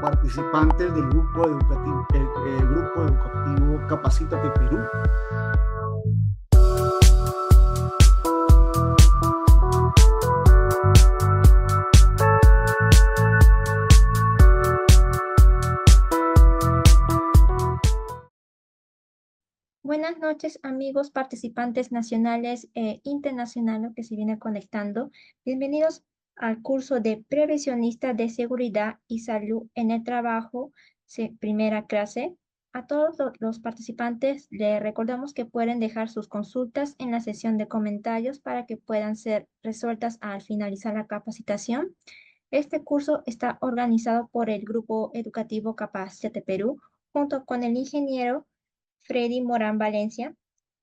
participantes del grupo educativo Capacítate Perú. Buenas noches, amigos participantes nacionales e internacionales que se vienen conectando. Bienvenidos al curso de Prevencionista de Seguridad y Salud en el Trabajo, primera clase. A todos los participantes les recordamos que pueden dejar sus consultas en la sesión de comentarios para que puedan ser resueltas al finalizar la capacitación. Este curso está organizado por el Grupo Educativo Capacítate Perú, junto con el ingeniero Freddy Morán Valencia,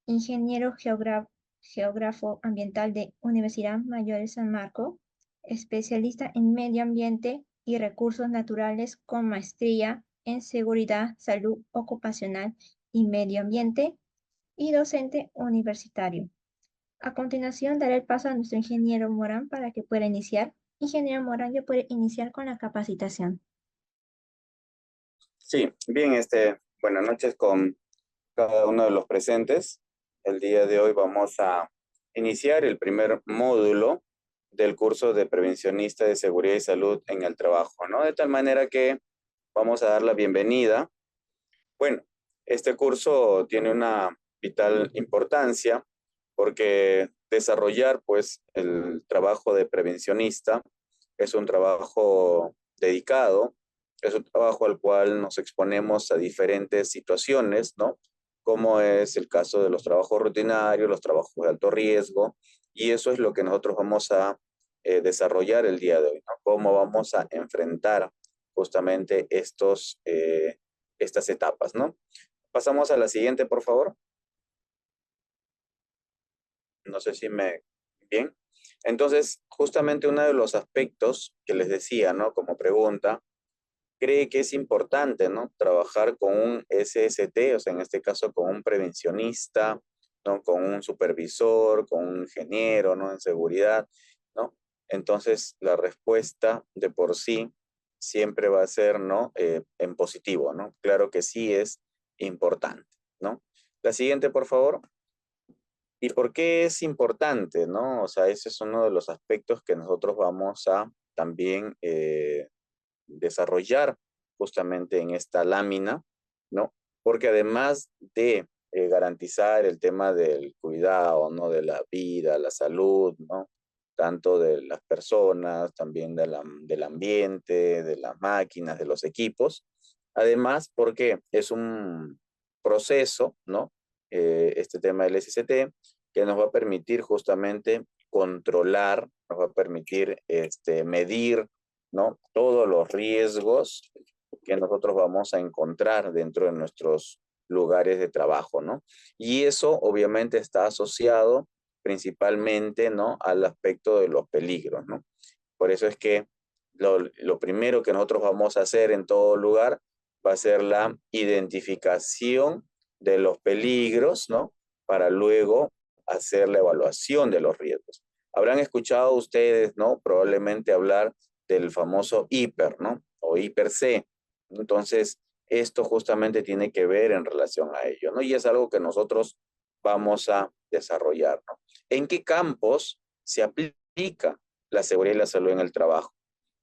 ingeniero geógrafo ambiental de Universidad Mayor de San Marcos, especialista en medio ambiente y recursos naturales con maestría en seguridad, salud ocupacional y medio ambiente, y docente universitario. A continuación, daré el paso a nuestro ingeniero Morán para que pueda iniciar. Ingeniero Morán, ya puede iniciar con la capacitación. Sí, bien, buenas noches con cada uno de los presentes. El día de hoy vamos a iniciar el primer módulo del curso de Prevencionista de Seguridad y Salud en el Trabajo, ¿no? De tal manera que vamos a dar la bienvenida. Bueno, este curso tiene una vital importancia porque desarrollar, pues, el trabajo de prevencionista es un trabajo dedicado, es un trabajo al cual nos exponemos a diferentes situaciones, ¿no? Como es el caso de los trabajos rutinarios, los trabajos de alto riesgo, y eso es lo que nosotros vamos a desarrollar el día de hoy, ¿no? Cómo vamos a enfrentar justamente estas etapas, ¿no? Pasamos a la siguiente, por favor. No sé si me... Bien. Entonces, justamente uno de los aspectos que les decía, ¿no? Como pregunta, cree que es importante, ¿no? Trabajar con un SST, o sea, en este caso con un prevencionista, ¿no? Con un supervisor, con un ingeniero, ¿no? En seguridad, ¿no? Entonces, la respuesta de por sí siempre va a ser, ¿no? En positivo, ¿no? Claro que sí es importante, ¿no? La siguiente, por favor. ¿Y por qué es importante, no? O sea, ese es uno de los aspectos que nosotros vamos a también desarrollar justamente en esta lámina, ¿no? Porque además de garantizar el tema del cuidado, ¿no? De la vida, la salud, ¿no? Tanto de las personas, también del ambiente, de las máquinas, de los equipos. Además, porque es un proceso, ¿no? Este tema del SST, que nos va a permitir justamente controlar, nos va a permitir medir, ¿no? Todos los riesgos que nosotros vamos a encontrar dentro de nuestros lugares de trabajo, ¿no? Y eso obviamente está asociado principalmente, ¿no? Al aspecto de los peligros, ¿no? Por eso es que lo primero que nosotros vamos a hacer en todo lugar va a ser la identificación de los peligros, ¿no? Para luego hacer la evaluación de los riesgos. Habrán escuchado ustedes, ¿no? Probablemente hablar del famoso hiper, ¿no? O hiper C. Entonces, esto justamente tiene que ver en relación a ello, ¿no? Y es algo que nosotros vamos a desarrollar, ¿no? ¿En qué campos se aplica la seguridad y la salud en el trabajo?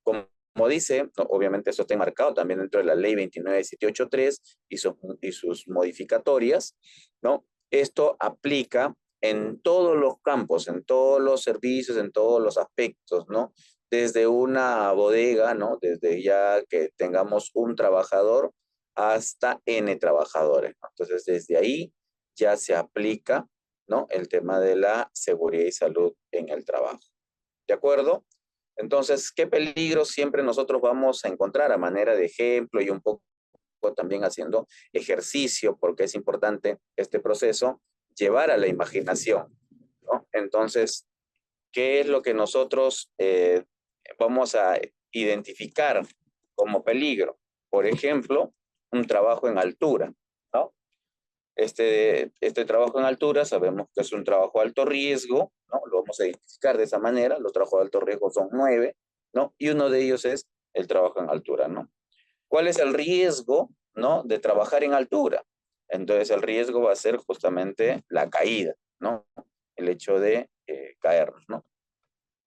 Como dice, ¿no? Obviamente eso está enmarcado también dentro de la ley 29783 y sus modificatorias, ¿no? Esto aplica en todos los campos, en todos los servicios, en todos los aspectos, ¿no? Desde una bodega, ¿no? Desde ya que tengamos un trabajador hasta N trabajadores, ¿no? Entonces, desde ahí ya se aplica, ¿no? El tema de la seguridad y salud en el trabajo. ¿De acuerdo? Entonces, ¿qué peligros siempre nosotros vamos a encontrar a manera de ejemplo y un poco también haciendo ejercicio, porque es importante este proceso, llevar a la imaginación, ¿no? Entonces, ¿qué es lo que nosotros vamos a identificar como peligro? Por ejemplo, un trabajo en altura, ¿no? Este trabajo en altura sabemos que es un trabajo de alto riesgo, ¿no? Lo vamos a identificar de esa manera. Los trabajos de alto riesgo son 9, ¿no? Y uno de ellos es el trabajo en altura, ¿no? ¿Cuál es el riesgo, ¿no?, de trabajar en altura? Entonces el riesgo va a ser justamente la caída, ¿no? El hecho de caernos, ¿no?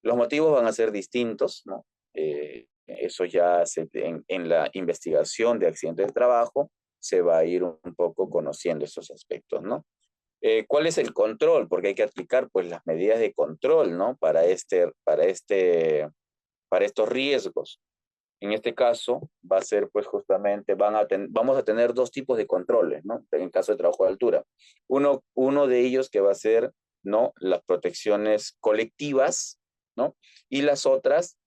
Los motivos van a ser distintos, ¿no? Eso ya en la investigación de accidentes de trabajo se va a ir un poco conociendo esos aspectos, ¿no? ¿Cuál es el control? Porque hay que aplicar pues las medidas de control, ¿no? Para estos riesgos. En este caso va a ser pues justamente, vamos a tener dos tipos de controles, ¿no? En caso de trabajo de altura. Uno de ellos que va a ser, ¿no?, las protecciones colectivas, ¿no? Y las otras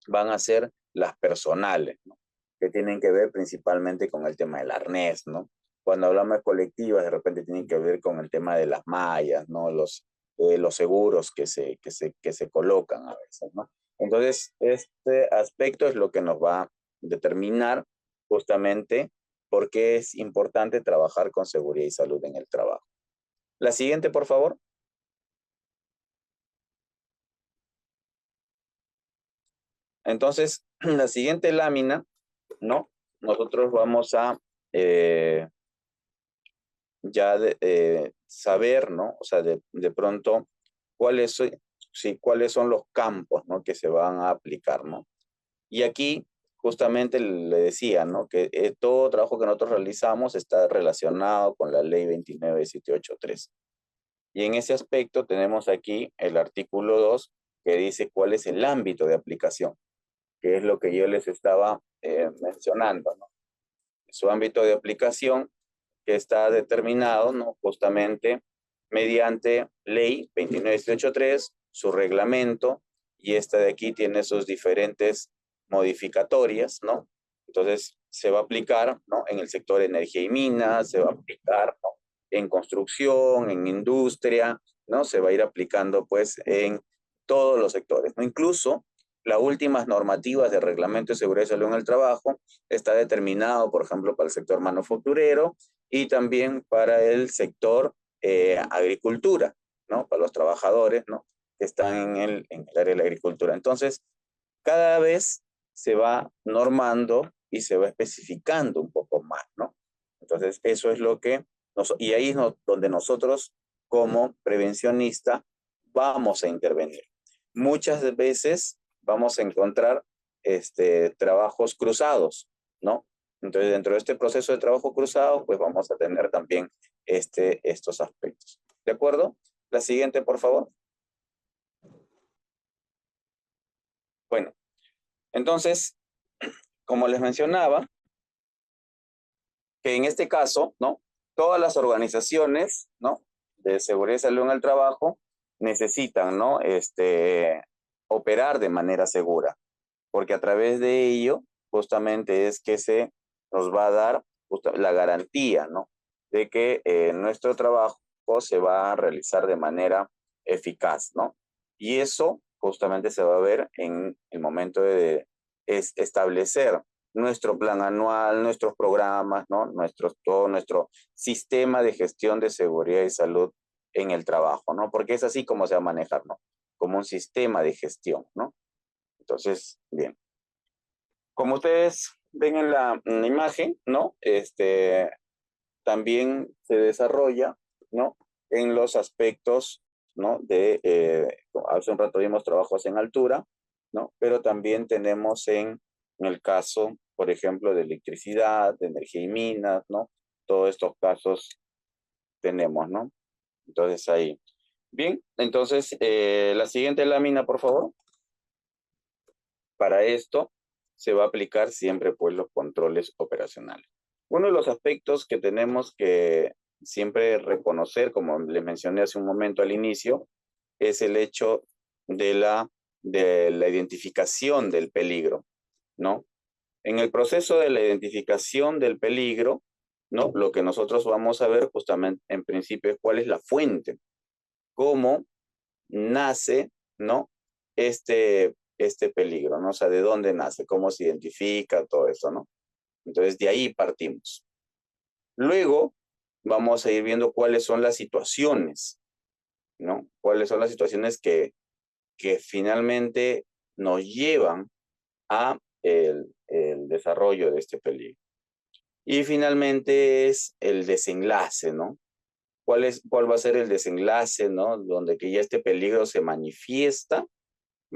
van a ser las personales, ¿no?, que tienen que ver principalmente con el tema del arnés, ¿no? Cuando hablamos de colectivas, de repente tienen que ver con el tema de las mallas, ¿no? Los seguros que se colocan a veces, ¿no? Entonces, este aspecto es lo que nos va a determinar justamente por qué es importante trabajar con seguridad y salud en el trabajo. La siguiente, por favor. Entonces, la siguiente lámina, ¿no? Nosotros vamos a saber, ¿no? O sea, de pronto, cuáles son los campos, ¿no?, que se van a aplicar, ¿no? Y aquí, justamente le decía, ¿no?, que todo trabajo que nosotros realizamos está relacionado con la ley 29783. Y en ese aspecto tenemos aquí el artículo 2 que dice cuál es el ámbito de aplicación, que es lo que yo les estaba mencionando, ¿no? Su ámbito de aplicación que está determinado, ¿no?, justamente mediante ley 29783, su reglamento, y esta de aquí tiene sus diferentes modificatorias, ¿no? Entonces, se va a aplicar, ¿no?, en el sector de energía y minas, se va a aplicar, ¿no?, en construcción, en industria, ¿no? Se va a ir aplicando, pues, en todos los sectores, ¿no? Incluso las últimas normativas de reglamento de seguridad y salud en el trabajo está determinado, por ejemplo, para el sector manufacturero y también para el sector agricultura, ¿no? Para los trabajadores, ¿no?, que están en el área de la agricultura. Entonces, cada vez se va normando y se va especificando un poco más, ¿no? Entonces, eso es lo que, y ahí es donde nosotros como prevencionista vamos a intervenir. Muchas veces vamos a encontrar trabajos cruzados, ¿no? Entonces, dentro de este proceso de trabajo cruzado, pues vamos a tener también estos aspectos. ¿De acuerdo? La siguiente, por favor. Bueno, entonces, como les mencionaba, que en este caso, ¿no?, todas las organizaciones, ¿no?, de seguridad y salud en el trabajo necesitan, ¿no?, operar de manera segura, porque a través de ello justamente es que se nos va a dar la garantía, ¿no?, de que nuestro trabajo se va a realizar de manera eficaz, ¿no? Y eso justamente se va a ver en el momento de establecer nuestro plan anual, nuestros programas, ¿no?, todo nuestro sistema de gestión de seguridad y salud en el trabajo, ¿no? Porque es así como se va a manejar, ¿no? Como un sistema de gestión, ¿no? Entonces, bien. Como ustedes ven en la imagen, ¿no?, también se desarrolla, ¿no?, en los aspectos, ¿no?, hace un rato vimos trabajos en altura, ¿no?, pero también tenemos en el caso, por ejemplo, de electricidad, de energía y minas, ¿no? Todos estos casos tenemos, ¿no? Entonces ahí. Bien, entonces la siguiente lámina, por favor. Para esto se va a aplicar siempre pues los controles operacionales. Uno de los aspectos que tenemos que siempre reconocer, como les mencioné hace un momento al inicio, es el hecho de la identificación del peligro, ¿no? En el proceso de la identificación del peligro, ¿no?, lo que nosotros vamos a ver justamente en principio es cuál es la fuente, cómo nace, ¿no?, este peligro, ¿no? O sea, de dónde nace, cómo se identifica, todo eso, ¿no? Entonces, de ahí partimos. Luego, vamos a ir viendo cuáles son las situaciones, ¿no? Cuáles son las situaciones que finalmente nos llevan a el desarrollo de este peligro. Y finalmente es el desenlace, ¿no? ¿Cuál va a ser el desenlace, ¿no? Donde que ya este peligro se manifiesta,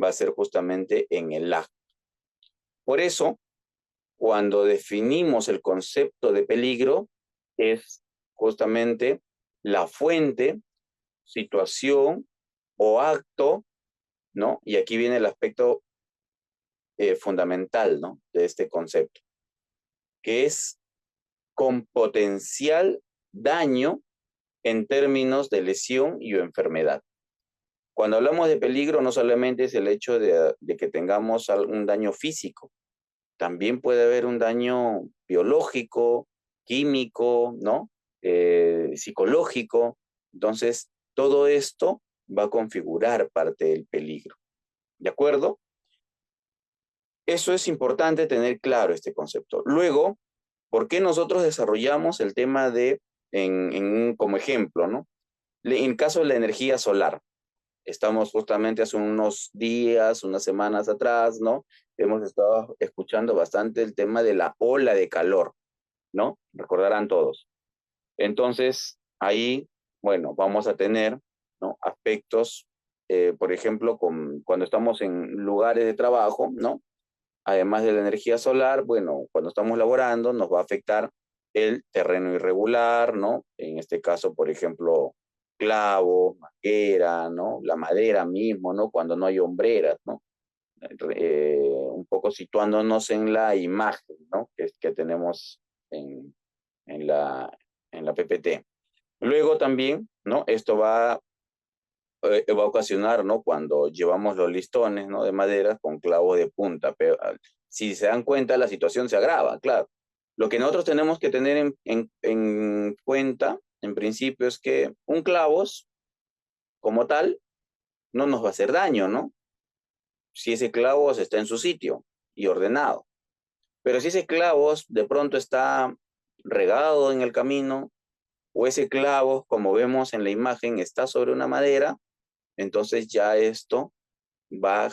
va a ser justamente en el acto. Por eso, cuando definimos el concepto de peligro, es justamente la fuente, situación o acto, ¿no? Y aquí viene el aspecto fundamental, ¿no? De este concepto, que es con potencial daño en términos de lesión y o enfermedad. Cuando hablamos de peligro, no solamente es el hecho de que tengamos algún daño físico, también puede haber un daño biológico, químico, ¿no? Psicológico. Entonces, todo esto va a configurar parte del peligro. ¿De acuerdo? Eso es importante tener claro este concepto. Luego, ¿por qué nosotros desarrollamos el tema de, como ejemplo, ¿no? En caso de la energía solar, estamos justamente hace unos días, unas semanas atrás, ¿no? Hemos estado escuchando bastante el tema de la ola de calor, ¿no? Recordarán todos. Entonces, ahí, bueno, vamos a tener, ¿no? Aspectos, por ejemplo, cuando estamos en lugares de trabajo, ¿no? Además de la energía solar, bueno, cuando estamos laborando nos va a afectar el terreno irregular, ¿no? En este caso, por ejemplo, clavo, madera, ¿no? La madera mismo, ¿no? Cuando no hay hombreras, ¿no? Un poco situándonos en la imagen, ¿no? Que tenemos en la, en la PPT. Luego también, ¿no? Esto va a ocasionar, ¿no? Cuando llevamos los listones, ¿no? De madera con clavos de punta. Pero si se dan cuenta, la situación se agrava, claro. Lo que nosotros tenemos que tener en cuenta, en principio, es que un clavos, como tal, no nos va a hacer daño, ¿no? Si ese clavos está en su sitio y ordenado. Pero si ese clavos de pronto está regado en el camino, o ese clavo, como vemos en la imagen, está sobre una madera, entonces ya esto va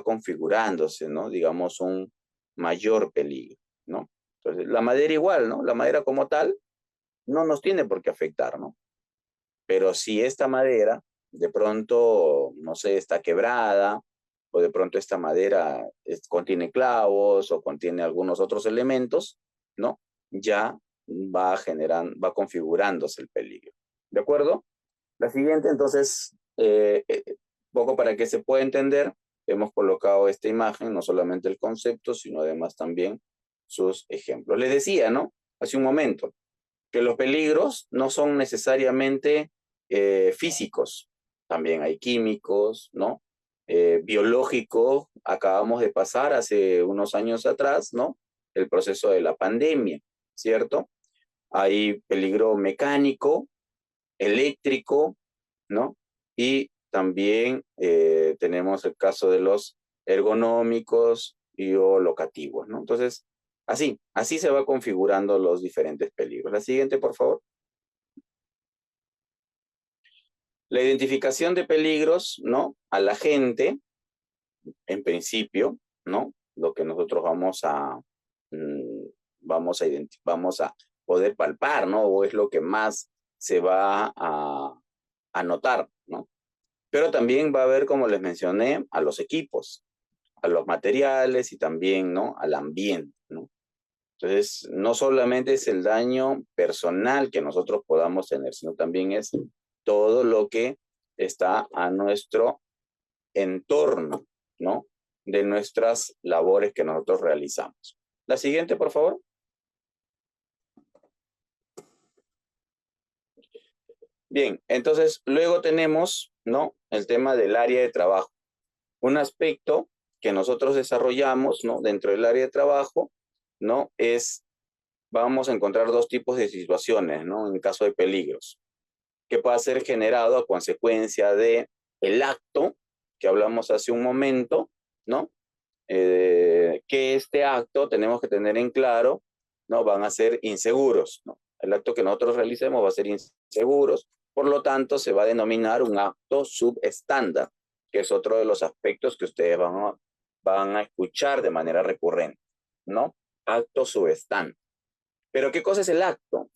configurándose, ¿no? Digamos, un mayor peligro, ¿no? Entonces, la madera igual, ¿no? La madera como tal no nos tiene por qué afectar, ¿no? Pero si esta madera de pronto, no sé, está quebrada, o de pronto esta madera contiene clavos o contiene algunos otros elementos, ¿no? Ya va configurándose el peligro. ¿De acuerdo? La siguiente, entonces, poco para que se pueda entender, hemos colocado esta imagen, no solamente el concepto, sino además también sus ejemplos. Les decía, ¿no? Hace un momento, que los peligros no son necesariamente físicos, también hay químicos, ¿no? Biológicos, acabamos de pasar hace unos años atrás, ¿no? El proceso de la pandemia, ¿cierto? Hay peligro mecánico, eléctrico, ¿no? Y también tenemos el caso de los ergonómicos y o locativos, ¿no? Entonces, así se va configurando los diferentes peligros. La siguiente, por favor. La identificación de peligros, ¿no? A la gente, en principio, ¿no? Lo que nosotros vamos a poder palpar, ¿no? O es lo que más se va a notar, ¿no? Pero también va a haber, como les mencioné, a los equipos, a los materiales y también, ¿no? Al ambiente, ¿no? Entonces, no solamente es el daño personal que nosotros podamos tener, sino también es todo lo que está a nuestro entorno, ¿no? De nuestras labores que nosotros realizamos. La siguiente, por favor. Bien, entonces luego tenemos, ¿no? El tema del área de trabajo. Un aspecto que nosotros desarrollamos, ¿no? Dentro del área de trabajo, ¿no? Vamos a encontrar dos tipos de situaciones, ¿no? En caso de peligros, que puede ser generado a consecuencia de el acto que hablamos hace un momento, ¿no? Que este acto tenemos que tener en claro, ¿no? Van a ser inseguros, ¿no? El acto que nosotros realicemos va a ser inseguros, por lo tanto se va a denominar un acto subestándar, que es otro de los aspectos que ustedes van van a escuchar de manera recurrente, ¿no? Acto subestante. Pero ¿qué cosa es el acto?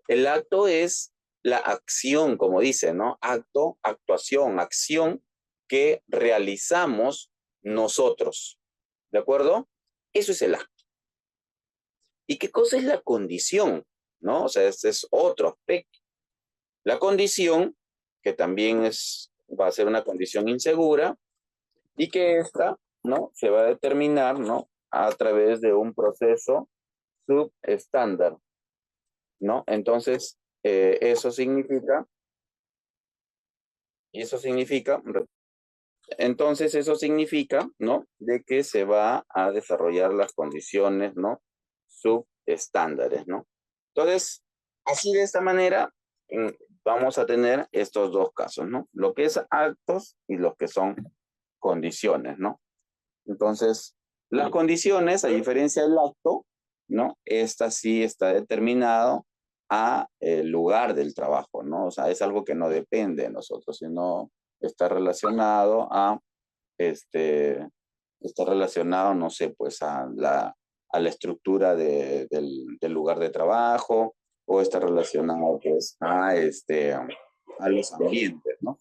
El acto es la acción, como dice, ¿no? Acto, actuación, acción que realizamos nosotros, ¿de acuerdo? Eso es el acto. ¿Y qué cosa es la condición? ¿No? O sea, este es otro aspecto. La condición, que también va a ser una condición insegura, y que esta, ¿no? Se va a determinar, ¿no? A través de un proceso subestándar, ¿no? Entonces, eso significa, ¿no? De que se va a desarrollar las condiciones, ¿no? Subestándares, ¿no? Entonces, así de esta manera, vamos a tener estos dos casos, ¿no? Lo que es actos y lo que son condiciones, ¿no? Entonces, las condiciones, a diferencia del acto, ¿no? Esta sí está determinado a el lugar del trabajo, ¿no? O sea, es algo que no depende de nosotros, sino está relacionado a, está relacionado, no sé, pues a la estructura del lugar de trabajo, o está relacionado, pues, a los ambientes, ¿no?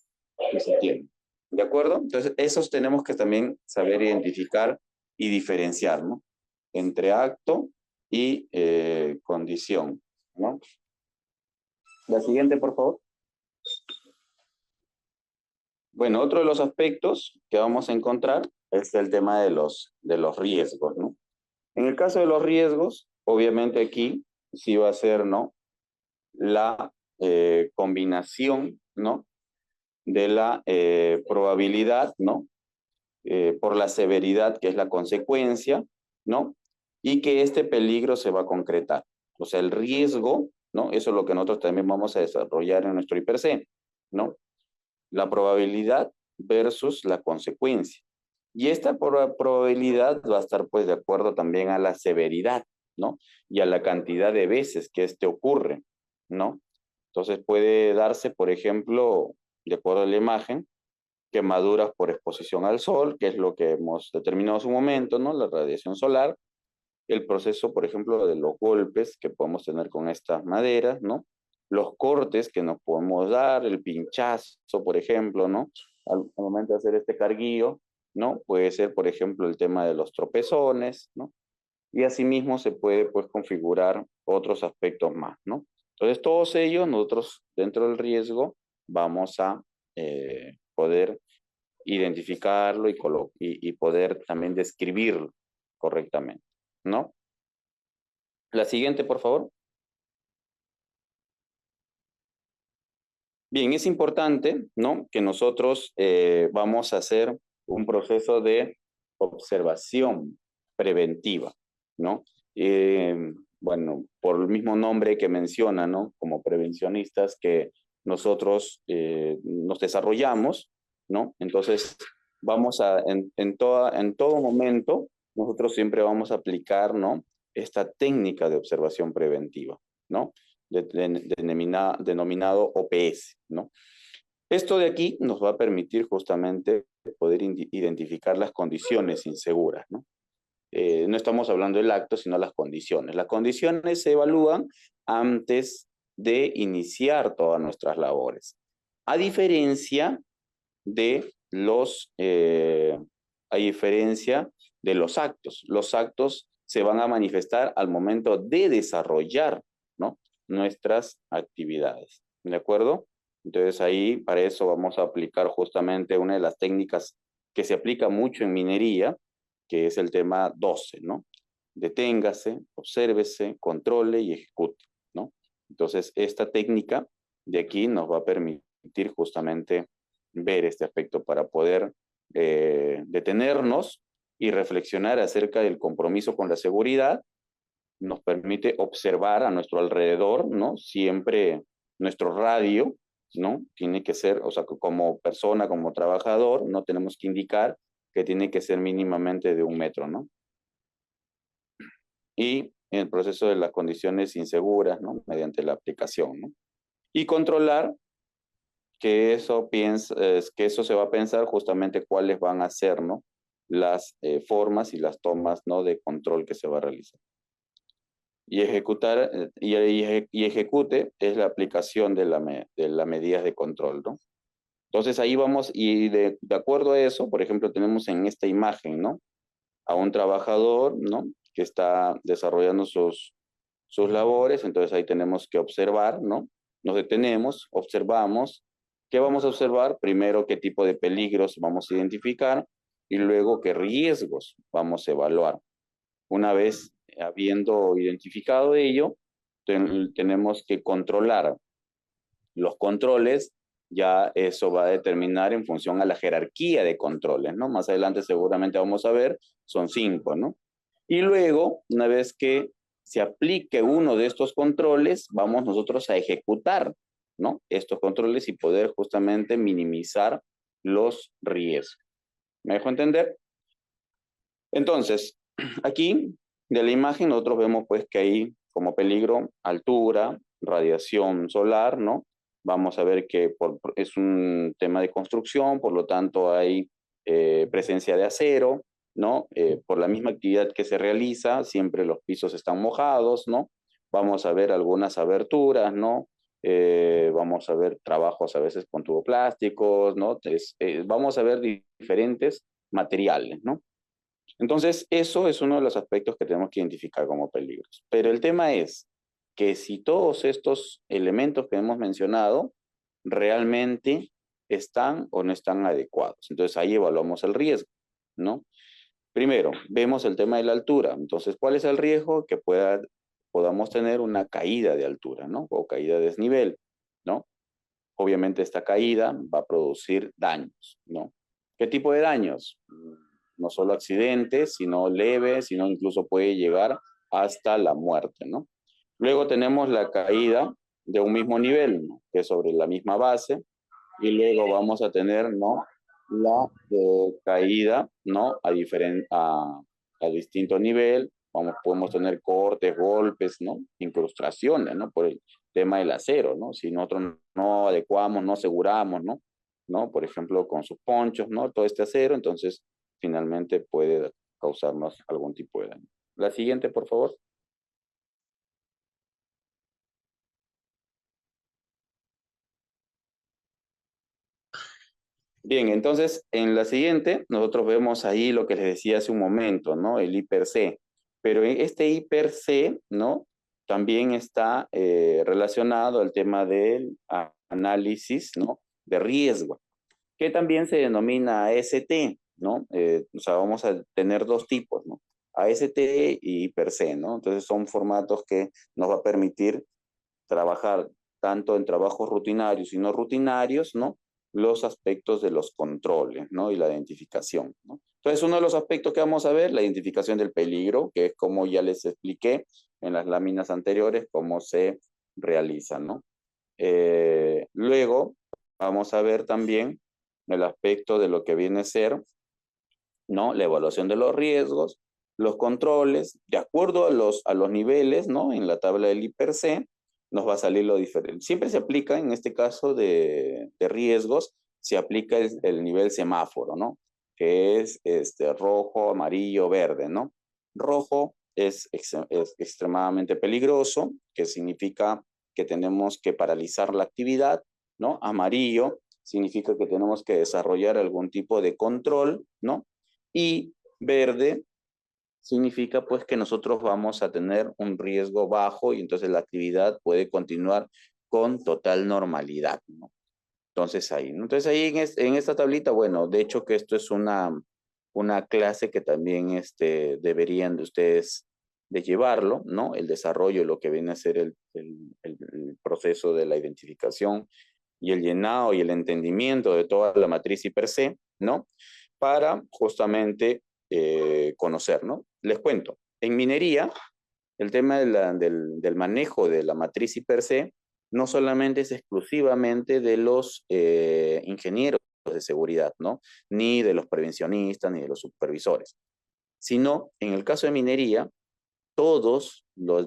Que se tienen. ¿De acuerdo? Entonces, esos tenemos que también saber identificar y diferenciar, ¿no? Entre acto y condición, ¿no? La siguiente, por favor. Bueno, otro de los aspectos que vamos a encontrar es el tema de los riesgos, ¿no? En el caso de los riesgos, obviamente aquí sí va a ser, ¿no? La combinación, ¿no? De la probabilidad, ¿no? Por la severidad que es la consecuencia, ¿no? Y que este peligro se va a concretar. O sea, el riesgo, ¿no? Eso es lo que nosotros también vamos a desarrollar en nuestro IPRC, ¿no? La probabilidad versus la consecuencia. Y esta probabilidad va a estar, pues, de acuerdo también a la severidad, ¿no? Y a la cantidad de veces que este ocurre, ¿no? Entonces puede darse, por ejemplo, de acuerdo a la imagen, quemaduras por exposición al sol, que es lo que hemos determinado en su momento, ¿no? La radiación solar, el proceso, por ejemplo, de los golpes que podemos tener con estas maderas, ¿no? Los cortes que nos podemos dar, el pinchazo, por ejemplo, ¿no? Al momento de hacer este carguillo, ¿no? Puede ser, por ejemplo, el tema de los tropezones, ¿no? Y asimismo se puede, pues, configurar otros aspectos más, ¿no? Entonces, todos ellos, nosotros, dentro del riesgo, vamos a poder identificarlo y poder también describirlo correctamente, ¿no? La siguiente, por favor. Bien, es importante, ¿no? Que nosotros vamos a hacer un proceso de observación preventiva, ¿no? Bueno, por el mismo nombre que menciona, ¿no? Como prevencionistas que nosotros nos desarrollamos, ¿no? Entonces, vamos a, en todo momento, nosotros siempre vamos a aplicar, ¿no? Esta técnica de observación preventiva, ¿no? Denominado OPS, ¿no? Esto de aquí nos va a permitir justamente poder identificar las condiciones inseguras, ¿no? No estamos hablando del acto, sino las condiciones. Las condiciones se evalúan antes de iniciar todas nuestras labores. A diferencia de los actos. Los actos se van a manifestar al momento de desarrollar, ¿no? Nuestras actividades, ¿de acuerdo? Entonces ahí para eso vamos a aplicar justamente una de las técnicas que se aplica mucho en minería, que es el tema 12, ¿no? Deténgase, obsérvese, controle y ejecute, ¿no? Entonces esta técnica de aquí nos va a permitir justamente ver este aspecto para poder detenernos y reflexionar acerca del compromiso con la seguridad. Nos permite observar a nuestro alrededor, ¿no? Siempre nuestro radio, ¿no? Tiene que ser, o sea, como persona, como trabajador, no tenemos que indicar que tiene que ser mínimamente de 1 metro, ¿no? Y en el proceso de las condiciones inseguras, ¿no? Mediante la aplicación, ¿no? Y controlar que eso se va a pensar justamente cuáles van a ser, ¿no? las formas y las tomas, ¿no?, de control que se va a realizar. Y ejecutar, y ejecute es la aplicación de las medidas de control, ¿no? Entonces ahí vamos, y de acuerdo a eso, por ejemplo, tenemos en esta imagen, ¿no?, a un trabajador, ¿no?, que está desarrollando sus labores. Entonces ahí tenemos que observar, ¿no? Nos detenemos, observamos. ¿Qué vamos a observar? Primero, qué tipo de peligros vamos a identificar y luego qué riesgos vamos a evaluar. Una vez habiendo identificado ello, tenemos que controlar. Los controles, ya eso va a determinar en función a la jerarquía de controles, ¿no? Más adelante seguramente vamos a ver, son 5, ¿no? Y luego, una vez que se aplique uno de estos controles, vamos nosotros a ejecutar, ¿no?, estos controles y poder justamente minimizar los riesgos. ¿Me dejo entender? Entonces, aquí de la imagen nosotros vemos pues que hay como peligro altura, radiación solar, ¿no? Vamos a ver que es un tema de construcción, por lo tanto hay presencia de acero, ¿no? Por la misma actividad que se realiza, siempre los pisos están mojados, ¿no? Vamos a ver algunas aberturas, ¿no? Vamos a ver trabajos a veces con tuboplásticos, ¿no? Vamos a ver diferentes materiales, ¿no? Entonces, eso es uno de los aspectos que tenemos que identificar como peligros. Pero el tema es que si todos estos elementos que hemos mencionado realmente están o no están adecuados. Entonces, ahí evaluamos el riesgo, ¿no? Primero, vemos el tema de la altura. Entonces, ¿cuál es el riesgo? Que podamos tener una caída de altura, ¿no? O caída de desnivel, ¿no? Obviamente esta caída va a producir daños, ¿no? ¿Qué tipo de daños? No solo accidentes, sino leves, sino incluso puede llegar hasta la muerte, ¿no? Luego tenemos la caída de un mismo nivel, ¿no?, que es sobre la misma base, y luego vamos a tener, ¿no?, la caída, ¿no?, a distinto nivel. Podemos tener cortes, golpes, ¿no?, incrustaciones, ¿no?, por el tema del acero, ¿no? Si nosotros no adecuamos, no aseguramos, ¿no? Por ejemplo, con sus ponchos, ¿no?, todo este acero, entonces finalmente puede causarnos algún tipo de daño. La siguiente, por favor. Bien, entonces en la siguiente nosotros vemos ahí lo que les decía hace un momento, ¿no?, el I/C. Pero este I/C, ¿no?, también está relacionado al tema del análisis, ¿no?, de riesgo, que también se denomina AST, ¿no? O sea, vamos a tener dos tipos, ¿no? AST y I/C, ¿no? Entonces son formatos que nos va a permitir trabajar tanto en trabajos rutinarios y no rutinarios, ¿no?, los aspectos de los controles, ¿no?, y la identificación, ¿no? Entonces, uno de los aspectos que vamos a ver, la identificación del peligro, que es como ya les expliqué en las láminas anteriores, cómo se realiza, ¿no? Luego, vamos a ver también el aspecto de lo que viene a ser, ¿no?, la evaluación de los riesgos, los controles, de acuerdo a los niveles, ¿no?, en la tabla del I/C, nos va a salir lo diferente. Siempre se aplica, en este caso de riesgos, se aplica el nivel semáforo, ¿no?, que es rojo, amarillo, verde, ¿no? Rojo es extremadamente peligroso, que significa que tenemos que paralizar la actividad, ¿no? Amarillo significa que tenemos que desarrollar algún tipo de control, ¿no? Y verde significa pues que nosotros vamos a tener un riesgo bajo y entonces la actividad puede continuar con total normalidad, ¿no? Entonces ahí, ¿no? Entonces ahí en esta tablita, bueno, de hecho que esto es una clase que también deberían de ustedes de llevarlo, ¿no? El desarrollo, lo que viene a ser el proceso de la identificación y el llenado y el entendimiento de toda la matriz I/C, ¿no?, para justamente conocer, ¿no? Les cuento, en minería, el tema del manejo de la matriz I/C no solamente es exclusivamente de los ingenieros de seguridad, ¿no?, ni de los prevencionistas, ni de los supervisores, sino en el caso de minería, todos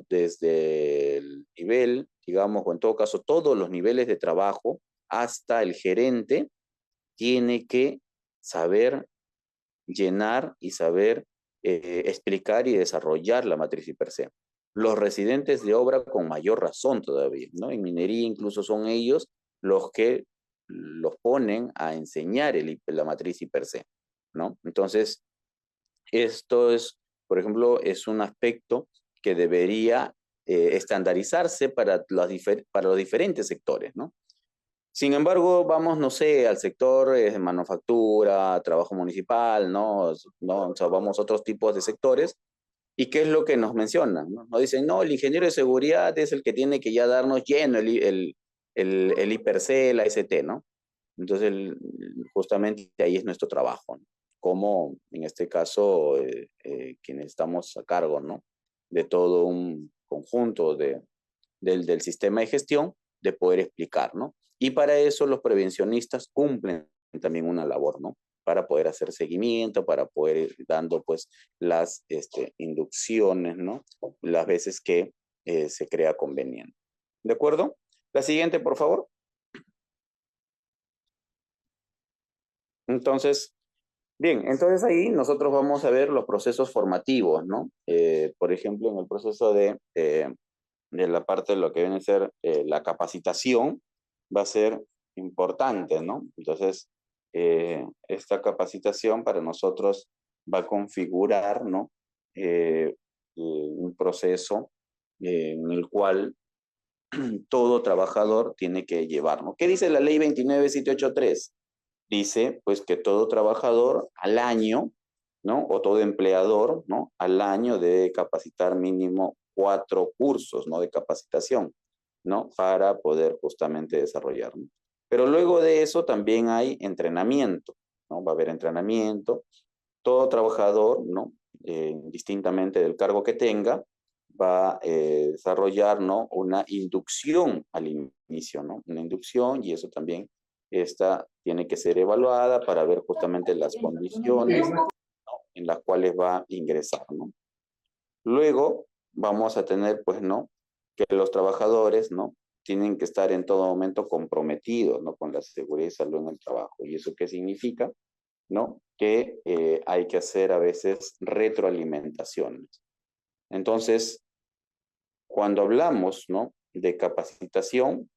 desde el nivel, digamos, o en todo caso, todos los niveles de trabajo, hasta el gerente, tiene que saber llenar y saber explicar y desarrollar la matriz IPERSE. Los residentes de obra con mayor razón todavía, ¿no? En minería incluso son ellos los que los ponen a enseñar la matriz IPERSE, ¿no? Entonces, esto es, por ejemplo, es un aspecto que debería estandarizarse para los diferentes sectores, ¿no? Sin embargo, vamos, no sé, al sector de manufactura, trabajo municipal, ¿no? O sea, vamos a otros tipos de sectores. ¿Y qué es lo que nos mencionan? ¿No? Nos dicen, no, el ingeniero de seguridad es el que tiene que ya darnos lleno el IPERSE, la ST, ¿no? Entonces, justamente ahí es nuestro trabajo, ¿no? Como en este caso, quienes estamos a cargo, ¿no? De todo un conjunto del sistema de gestión, de poder explicar, ¿no? Y para eso los prevencionistas cumplen también una labor, ¿no? Para poder hacer seguimiento, para poder ir dando, pues, las inducciones, ¿no? Las veces que se crea conveniente. ¿De acuerdo? La siguiente, por favor. Entonces, bien, entonces ahí nosotros vamos a ver los procesos formativos, ¿no? Por ejemplo, en el proceso de la parte de lo que viene a ser la capacitación, va a ser importante, ¿no? Entonces, esta capacitación para nosotros va a configurar, ¿no? Un proceso en el cual todo trabajador tiene que llevar, ¿no? ¿Qué dice la ley 29783? Dice, pues, que todo trabajador al año, ¿no? O todo empleador, ¿no? Al año debe capacitar mínimo 4 cursos, ¿no? De capacitación, ¿no? Para poder justamente desarrollar, ¿no? Pero luego de eso también hay entrenamiento, ¿no? Va a haber entrenamiento. Todo trabajador, ¿no? Distintamente del cargo que tenga, va a desarrollar, ¿no? Una inducción al inicio, ¿no? Una inducción, y eso también esta tiene que ser evaluada para ver justamente las condiciones, ¿no? En las cuales va a ingresar, ¿no? Luego vamos a tener, pues, ¿no? Que los trabajadores, ¿no? Tienen que estar en todo momento comprometidos, ¿no? Con la seguridad y salud en el trabajo. ¿Y eso qué significa? ¿No? Que hay que hacer a veces retroalimentaciones. Entonces, cuando hablamos, ¿no? De capacitación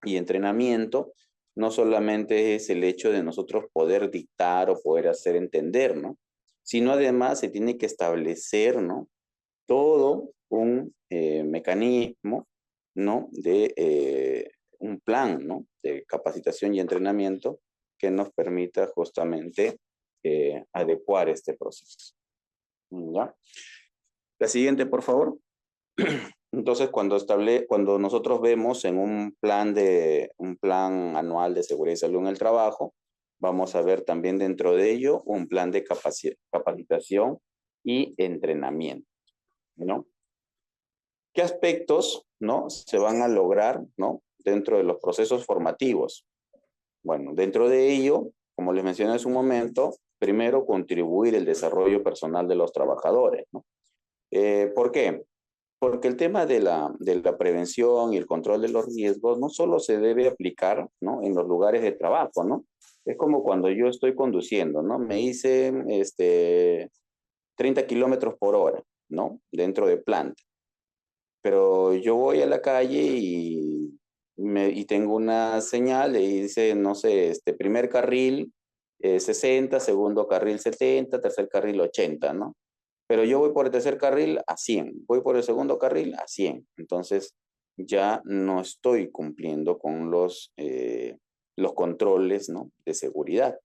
y entrenamiento, no solamente es el hecho de nosotros poder dictar o poder hacer entender, ¿no? Sino además se tiene que establecer, ¿no? Todo un mecanismo, ¿no? De un plan, ¿no? De capacitación y entrenamiento que nos permita justamente adecuar este proceso. ¿Ya? La siguiente, por favor. Entonces, cuando nosotros vemos en un plan anual de seguridad y salud en el trabajo, vamos a ver también dentro de ello un plan de capacitación y entrenamiento, ¿no? ¿Qué aspectos, ¿no? Se van a lograr, ¿no? Dentro de los procesos formativos. Bueno, dentro de ello, como les mencioné hace un momento, primero contribuir el desarrollo personal de los trabajadores, ¿no? ¿Por qué? Porque el tema de la prevención y el control de los riesgos no solo se debe aplicar, ¿no? En los lugares de trabajo, ¿no? Es como cuando yo estoy conduciendo, ¿no? Me hice 30 kilómetros por hora, ¿no? Dentro de planta. Pero yo voy a la calle y tengo una señal y dice, no sé, primer carril 60, segundo carril 70, tercer carril 80, ¿no? Pero yo voy por el tercer carril a 100, voy por el segundo carril a 100. Entonces ya no estoy cumpliendo con los controles, ¿no? De seguridad.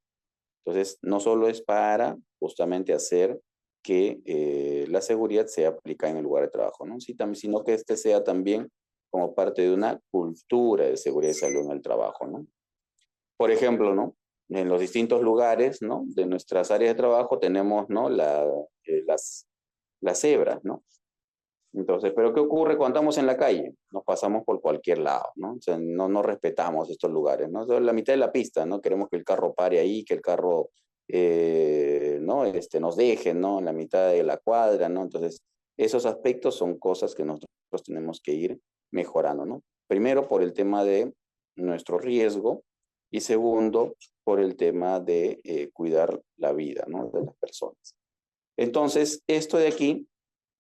Entonces no solo es para justamente hacer que la seguridad sea aplicada en el lugar de trabajo, ¿no? Sí, sino que sea también como parte de una cultura de seguridad y salud en el trabajo, ¿no? Por ejemplo, ¿no? En los distintos lugares, ¿no? De nuestras áreas de trabajo tenemos, ¿no? Las cebras, ¿no? Entonces, ¿pero qué ocurre cuando estamos en la calle? Nos pasamos por cualquier lado, ¿no? O sea, no respetamos estos lugares, ¿no? O sea, la mitad de la pista, ¿no? Queremos que el carro pare ahí, que el carro, ¿no? Nos deje, ¿no? En la mitad de la cuadra, ¿no? Entonces, esos aspectos son cosas que nosotros tenemos que ir mejorando, ¿no? Primero por el tema de nuestro riesgo Y segundo, por el tema de cuidar la vida, ¿no?, de las personas. Entonces, esto de aquí,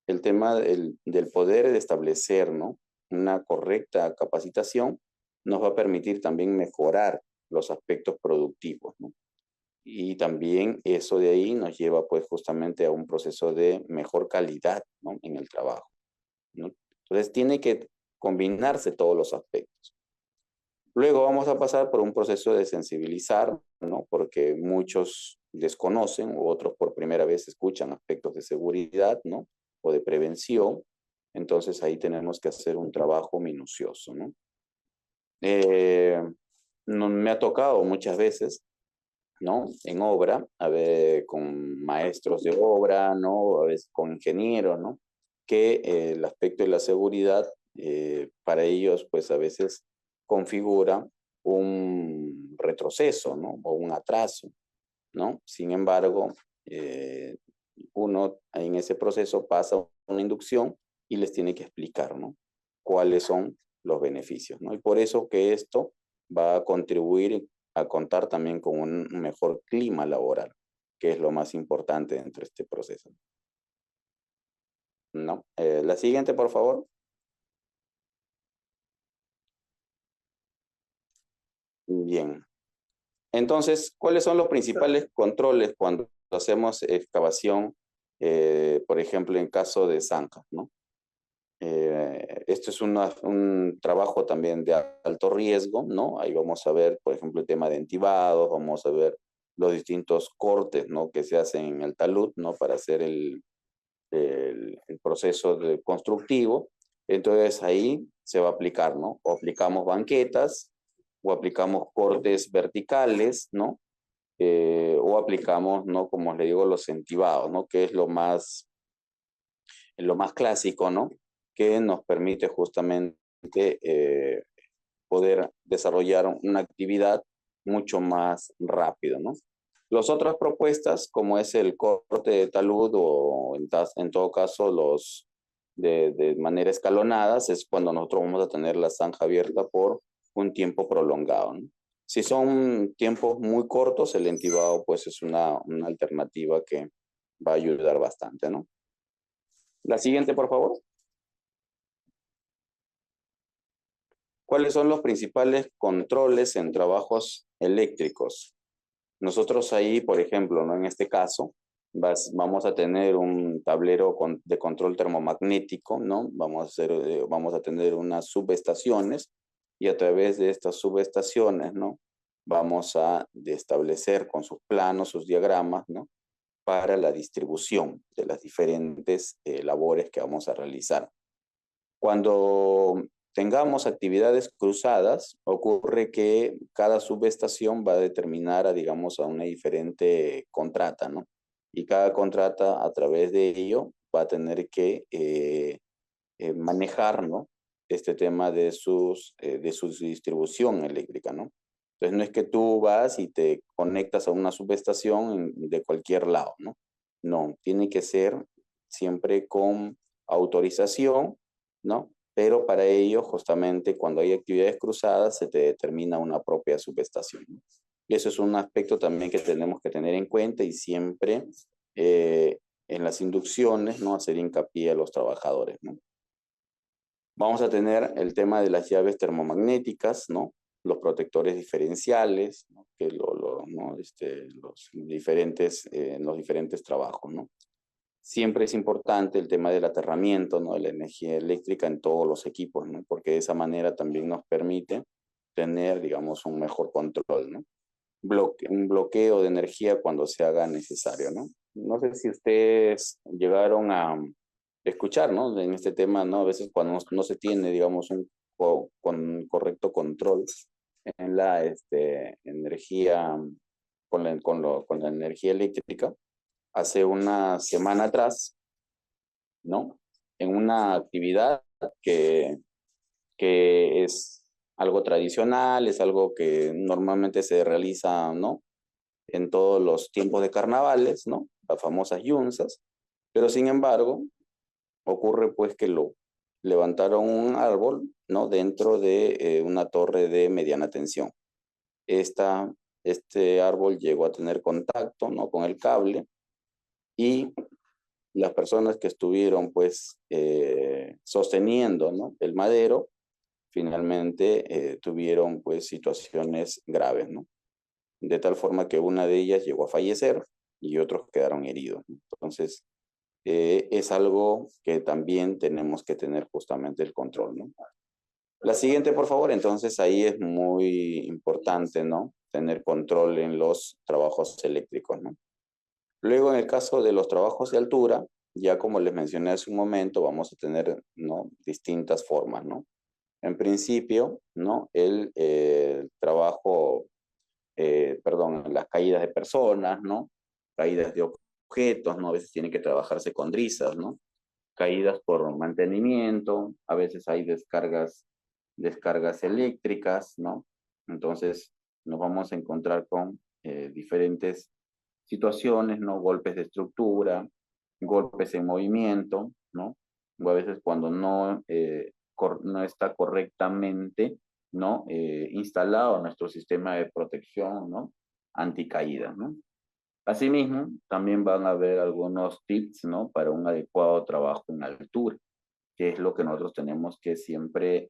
el tema del poder de establecer, ¿no?, una correcta capacitación, nos va a permitir también mejorar los aspectos productivos, ¿no? Y también eso de ahí nos lleva pues justamente a un proceso de mejor calidad, ¿no?, en el trabajo, ¿no? Entonces tiene que combinarse todos los aspectos. Luego vamos a pasar por un proceso de sensibilizar, ¿no?, porque muchos desconocen o otros por primera vez escuchan aspectos de seguridad, ¿no?, o de prevención. Entonces ahí tenemos que hacer un trabajo minucioso, ¿no? Me ha tocado muchas veces, ¿no?, en obra, a ver, con maestros de obra, ¿no?, a veces con ingenieros, ¿no?, que el aspecto de la seguridad para ellos, pues a veces configura un retroceso, ¿no?, o un atraso, ¿no? Sin embargo, uno en ese proceso pasa una inducción y les tiene que explicar, ¿no?, cuáles son los beneficios, ¿no? Y por eso que esto va a contribuir a contar también con un mejor clima laboral, que es lo más importante dentro de este proceso, ¿no? La siguiente, por favor. Bien. Entonces, ¿cuáles son los principales controles cuando hacemos excavación, por ejemplo, en caso de zanjas, ¿no? Esto es un trabajo también de alto riesgo, ¿no? Ahí vamos a ver, por ejemplo, el tema de entibados, vamos a ver los distintos cortes, ¿no?, que se hacen en el talud, ¿no?, para hacer el proceso constructivo. Entonces ahí se va a aplicar, ¿no? O aplicamos banquetas, o aplicamos cortes verticales, ¿no? O aplicamos, ¿no?, como le digo, los entibados, ¿no?, que es lo más clásico, ¿no?, que nos permite justamente poder desarrollar una actividad mucho más rápido, ¿no? Las otras propuestas, como es el corte de talud o en todo caso los de manera escalonada, es cuando nosotros vamos a tener la zanja abierta por un tiempo prolongado, ¿no? Si son tiempos muy cortos, el entibado pues es una alternativa que va a ayudar bastante, ¿no? La siguiente, por favor. ¿Cuáles son los principales controles en trabajos eléctricos? Nosotros ahí, por ejemplo, ¿no?, en este caso, vamos a tener un tablero de control termomagnético, ¿no? Vamos a tener unas subestaciones y a través de estas subestaciones, ¿no?, vamos a establecer con sus planos, sus diagramas, ¿no?, para la distribución de las diferentes labores que vamos a realizar. Cuando tengamos actividades cruzadas, ocurre que cada subestación va a determinar, digamos, a una diferente contrata, ¿no? Y cada contrata, a través de ello, va a tener que manejar, ¿no?, este tema de su distribución eléctrica, ¿no? Entonces, no es que tú vas y te conectas a una subestación de cualquier lado, ¿no? No, tiene que ser siempre con autorización, ¿no? Pero para ello, justamente, cuando hay actividades cruzadas, se te determina una propia subestación, ¿no? Y eso es un aspecto también que tenemos que tener en cuenta y siempre en las inducciones, ¿no?, hacer hincapié a los trabajadores, ¿no? Vamos a tener el tema de las llaves termomagnéticas, ¿no?, los protectores diferenciales, ¿no?, que ¿no?, los diferentes trabajos, ¿no? Siempre es importante el tema del aterramiento, ¿no?, de la energía eléctrica en todos los equipos, ¿no?, porque de esa manera también nos permite tener, digamos, un mejor control, ¿no? Un bloqueo de energía cuando se haga necesario, ¿no? No sé si ustedes llegaron a escuchar, ¿no?, en este tema, ¿no? A veces cuando no se tiene, digamos, un correcto control en la energía, con la energía eléctrica, hace una semana atrás, ¿no?, en una actividad que es algo tradicional, es algo que normalmente se realiza, ¿no?, en todos los tiempos de carnavales, ¿no?, las famosas yunzas, pero sin embargo, ocurre pues que levantaron un árbol, ¿no?, dentro de una torre de mediana tensión. este árbol llegó a tener contacto, ¿no? Con el cable, y las personas que estuvieron pues sosteniendo, ¿no? El madero, finalmente tuvieron pues situaciones graves, ¿no? De tal forma que una de ellas llegó a fallecer y otros quedaron heridos, ¿no? Entonces, es algo que también tenemos que tener justamente el control, ¿no? La siguiente, por favor. Entonces, ahí es muy importante, ¿no? Tener control en los trabajos eléctricos, ¿no? Luego, en el caso de los trabajos de altura, ya como les mencioné hace un momento, vamos a tener, ¿no? Distintas formas, ¿no? En principio, ¿no? El trabajo, perdón, las caídas de personas, ¿no? Caídas de objetos, ¿no? A veces tienen que trabajarse con drisas, ¿no? Caídas por mantenimiento, a veces hay descargas eléctricas, ¿no? Entonces nos vamos a encontrar con diferentes situaciones, ¿no? Golpes de estructura, golpes en movimiento, ¿no? O a veces cuando no está correctamente, ¿no? Instalado nuestro sistema de protección, ¿no? Anticaída, ¿no? Asimismo, también van a haber algunos tips, ¿no? Para un adecuado trabajo en altura, que es lo que nosotros tenemos que siempre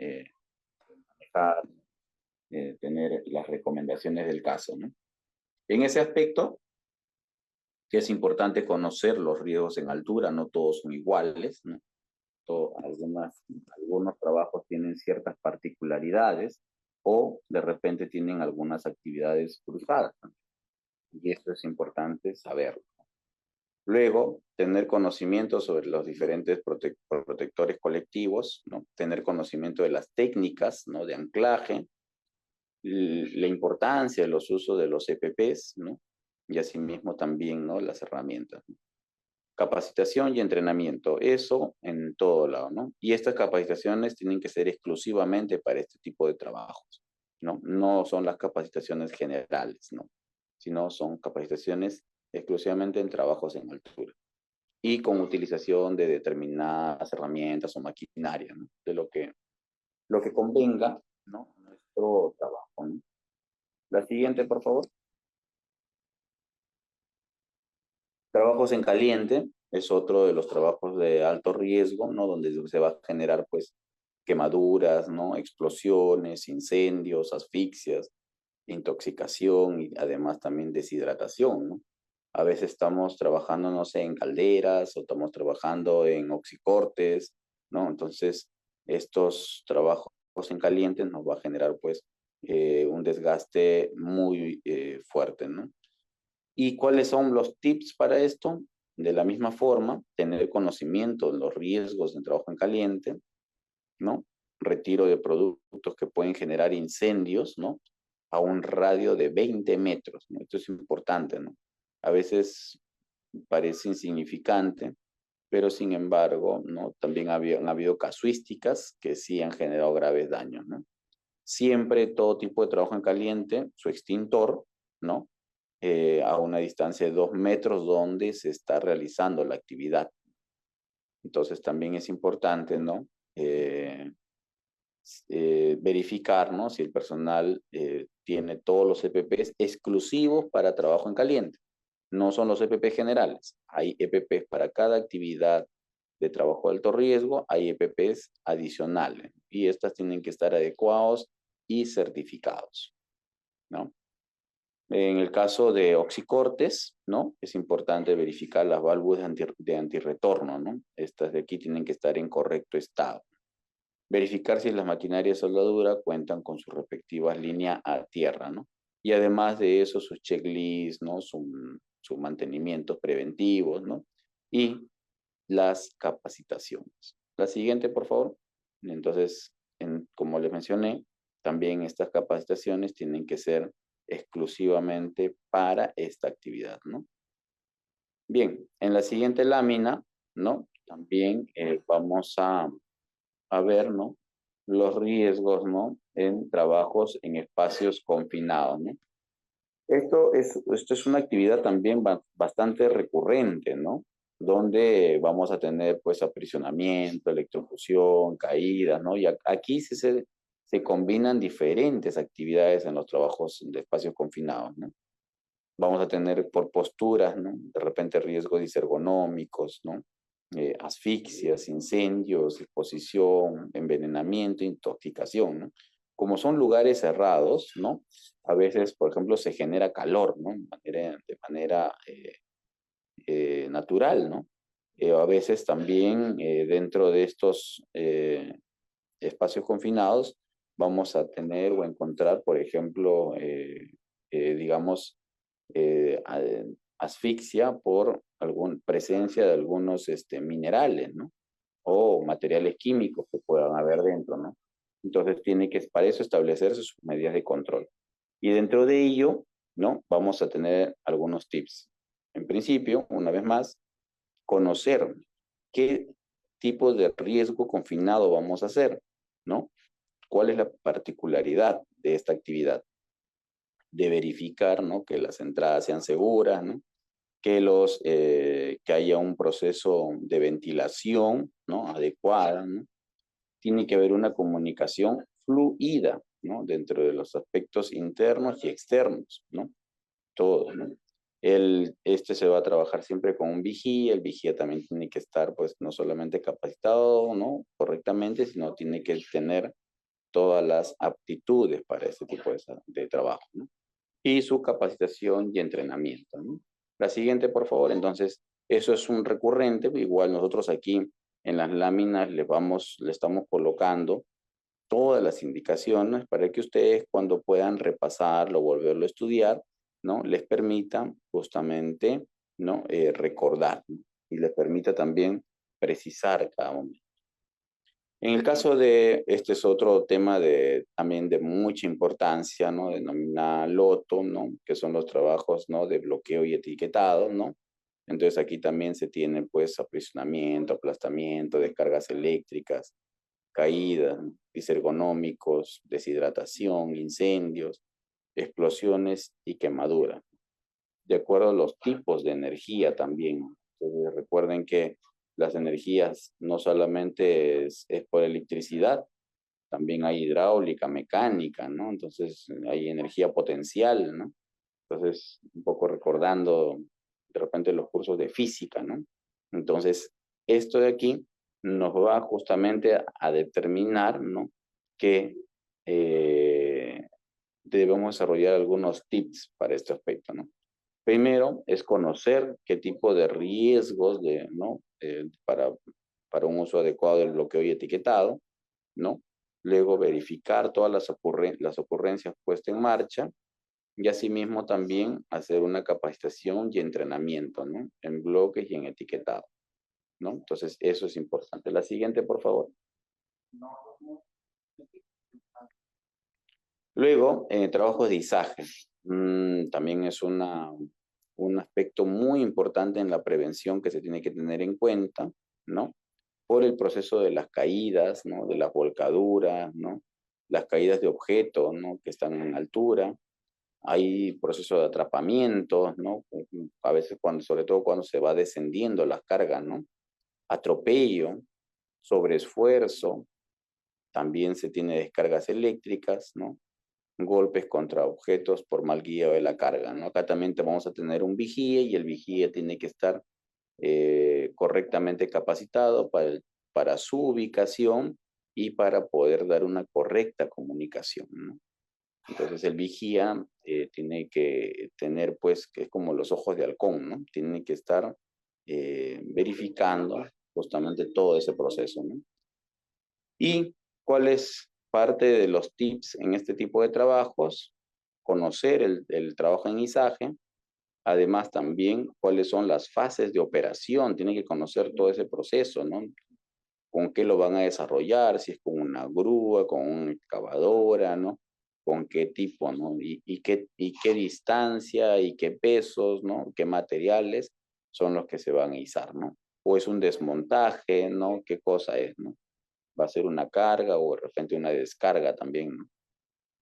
manejar, tener las recomendaciones del caso, ¿no? En ese aspecto, que es importante conocer los riesgos en altura, no todos son iguales, ¿no? Algunos trabajos tienen ciertas particularidades o de repente tienen algunas actividades cruzadas, ¿no? Y esto es importante saberlo. Luego, tener conocimiento sobre los diferentes protectores colectivos, ¿no? Tener conocimiento de las técnicas, ¿no? De anclaje, la importancia de los usos de los EPPs, ¿no? Y asimismo también, ¿no? Las herramientas, ¿no? Capacitación y entrenamiento, eso en todo lado, ¿no? Y estas capacitaciones tienen que ser exclusivamente para este tipo de trabajos, ¿no? No son las capacitaciones generales, ¿no? Sino son capacitaciones exclusivamente en trabajos en altura y con utilización de determinadas herramientas o maquinaria, ¿no? De lo que convenga, ¿no? Nuestro trabajo, ¿no? La siguiente, por favor. Trabajos en caliente es otro de los trabajos de alto riesgo, ¿no? Donde se va a generar, pues, quemaduras, ¿no? Explosiones, incendios, asfixias, intoxicación y además también deshidratación, ¿no? A veces estamos trabajando, no sé, en calderas o estamos trabajando en oxicortes, ¿no? Entonces, estos trabajos en caliente nos va a generar, pues, un desgaste muy fuerte, ¿no? ¿Y cuáles son los tips para esto? De la misma forma, tener conocimiento de los riesgos del trabajo en caliente, ¿no? Retiro de productos que pueden generar incendios, ¿no? A un radio de 20 metros, ¿no? Esto es importante, ¿no? A veces parece insignificante, pero sin embargo, ¿no? También han habido casuísticas que sí han generado graves daños, ¿no? Siempre todo tipo de trabajo en caliente, su extintor, ¿no? A una distancia de 2 metros donde se está realizando la actividad. Entonces también es importante, ¿no? Verificar, ¿no? Si el personal tiene todos los EPPs exclusivos para trabajo en caliente. No son los EPP generales. Hay EPPs para cada actividad de trabajo de alto riesgo, hay EPPs adicionales y estas tienen que estar adecuados y certificados, ¿no? En el caso de oxicortes, ¿no? Es importante verificar las válvulas de antirretorno, ¿no? Estas de aquí tienen que estar en correcto estado. Verificar si las maquinarias de soldadura cuentan con sus respectivas líneas a tierra, ¿no? Y además de eso, sus checklists, ¿no? Sus mantenimientos preventivos, ¿no? Y las capacitaciones. La siguiente, por favor. Entonces, como les mencioné, también estas capacitaciones tienen que ser exclusivamente para esta actividad, ¿no? Bien, en la siguiente lámina, ¿no? También vamos a ver, ¿no? Los riesgos, ¿no? En trabajos en espacios confinados, ¿no? Esto es una actividad también bastante recurrente, ¿no? Donde vamos a tener, pues, aprisionamiento, electrocución, caídas, ¿no? Y aquí se se combinan diferentes actividades en los trabajos de espacios confinados, ¿no? Vamos a tener por posturas, ¿no? De repente riesgos disergonómicos, ¿no? Asfixias, incendios, exposición, envenenamiento, intoxicación, ¿no? Como son lugares cerrados, ¿no? A veces, por ejemplo, se genera calor, ¿no? De manera natural, ¿no? A veces también dentro de estos espacios confinados vamos a tener o encontrar, por ejemplo, digamos, asfixia por presencia de algunos minerales, ¿no? O materiales químicos que puedan haber dentro, ¿no? Entonces tiene que, para eso, establecerse sus medidas de control. Y dentro de ello, ¿no? Vamos a tener algunos tips. En principio, una vez más, conocer qué tipo de riesgo confinado vamos a hacer, ¿no? ¿Cuál es la particularidad de esta actividad? De verificar, ¿no? Que las entradas sean seguras, ¿no? Que haya un proceso de ventilación, ¿no? Adecuada, ¿no? Tiene que haber una comunicación fluida, ¿no? Dentro de los aspectos internos y externos, ¿no? Todo, ¿no? Se va a trabajar siempre con un vigía. El vigía también tiene que estar, pues, no solamente capacitado, ¿no? Correctamente, sino tiene que tener todas las aptitudes para este tipo de trabajo, ¿no? Y su capacitación y entrenamiento, ¿no? La siguiente, por favor. Entonces, eso es un recurrente. Igual nosotros aquí en las láminas le estamos colocando todas las indicaciones para que ustedes, cuando puedan repasarlo, volverlo a estudiar, ¿no? Les permita justamente, ¿no? Recordar, ¿no? Y les permita también precisar cada momento. En el caso este es otro tema también de mucha importancia, ¿no? Denomina LOTO, ¿no? Que son los trabajos, ¿no? De bloqueo y etiquetado, ¿no? Entonces aquí también se tiene, pues, aprisionamiento, aplastamiento, descargas eléctricas, caídas, disergonómicos, deshidratación, incendios, explosiones y quemaduras. De acuerdo a los tipos de energía también. Entonces, recuerden que las energías no solamente es por electricidad, también hay hidráulica, mecánica, ¿no? Entonces hay energía potencial, ¿no? Entonces, un poco recordando de repente los cursos de física, ¿no? Entonces, esto de aquí nos va justamente a determinar, ¿no? Que debemos desarrollar algunos tips para este aspecto, ¿no? Primero es conocer qué tipo de riesgos ¿no? Para un uso adecuado del bloqueo y etiquetado, ¿no? Luego verificar todas las ocurrencias puestas en marcha y asimismo también hacer una capacitación y entrenamiento, ¿no? En bloques y en etiquetado, ¿no? Entonces eso es importante. La siguiente, por favor. Luego, trabajos de izaje. También es un aspecto muy importante en la prevención que se tiene que tener en cuenta, ¿no? Por el proceso de las caídas, ¿no? De las volcaduras, ¿no? Las caídas de objetos, ¿no? Que están en altura. Hay proceso de atrapamiento, ¿no? A veces sobre todo cuando se va descendiendo las cargas, ¿no? Atropello, sobreesfuerzo. También se tiene descargas eléctricas, ¿no? Golpes contra objetos por mal guía de la carga, ¿no? Acá también vamos a tener un vigía y el vigía tiene que estar correctamente capacitado para su ubicación y para poder dar una correcta comunicación, ¿no? Entonces el vigía tiene que tener, pues, que es como los ojos de halcón, ¿no? Tiene que estar verificando justamente todo ese proceso, ¿no? ¿Y cuál es parte de los tips en este tipo de trabajos? Conocer el trabajo en izaje. Además, también cuáles son las fases de operación. Tienen que conocer todo ese proceso, ¿no? Con qué lo van a desarrollar, si es con una grúa, con una excavadora, ¿no? Con qué tipo, ¿no? Y qué distancia y qué pesos, ¿no? Qué materiales son los que se van a izar, ¿no? O es un desmontaje, ¿no? ¿Qué cosa es, no? Va a ser una carga o de repente una descarga también, ¿no?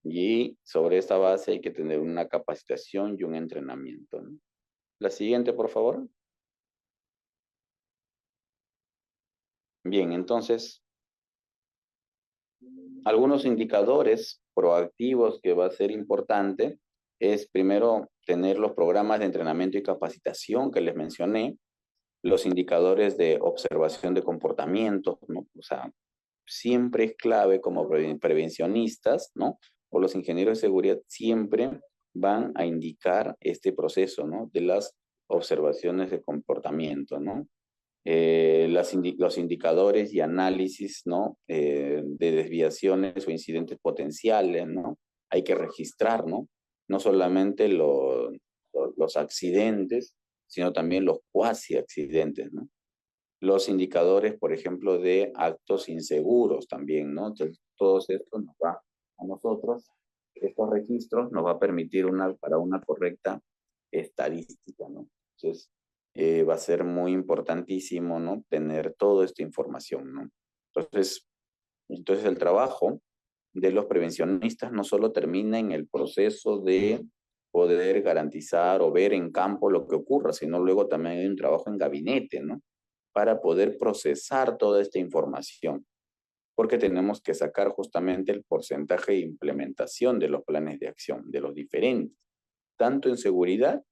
Y sobre esta base hay que tener una capacitación y un entrenamiento, ¿no? La siguiente, por favor. Bien, entonces, algunos indicadores proactivos que va a ser importante es primero tener los programas de entrenamiento y capacitación que les mencioné, los indicadores de observación de comportamientos, ¿no? O sea, siempre es clave como prevencionistas, ¿no? O los ingenieros de seguridad siempre van a indicar este proceso, ¿no? De las observaciones de comportamiento, ¿no? Los indicadores y análisis, ¿no? De desviaciones o incidentes potenciales, ¿no? Hay que registrar, ¿no? No solamente los accidentes, sino también los cuasi accidentes, ¿no? Los indicadores, por ejemplo, de actos inseguros también, ¿no? Entonces, todo esto nos va a nosotros, estos registros nos va a permitir para una correcta estadística, ¿no? Entonces, va a ser muy importantísimo, ¿no? Tener toda esta información, ¿no? Entonces el trabajo de los prevencionistas no solo termina en el proceso de poder garantizar o ver en campo lo que ocurra, sino luego también hay un trabajo en gabinete, ¿no? Para poder procesar toda esta información, porque tenemos que sacar justamente el porcentaje de implementación de los planes de acción, de los diferentes, tanto en seguridad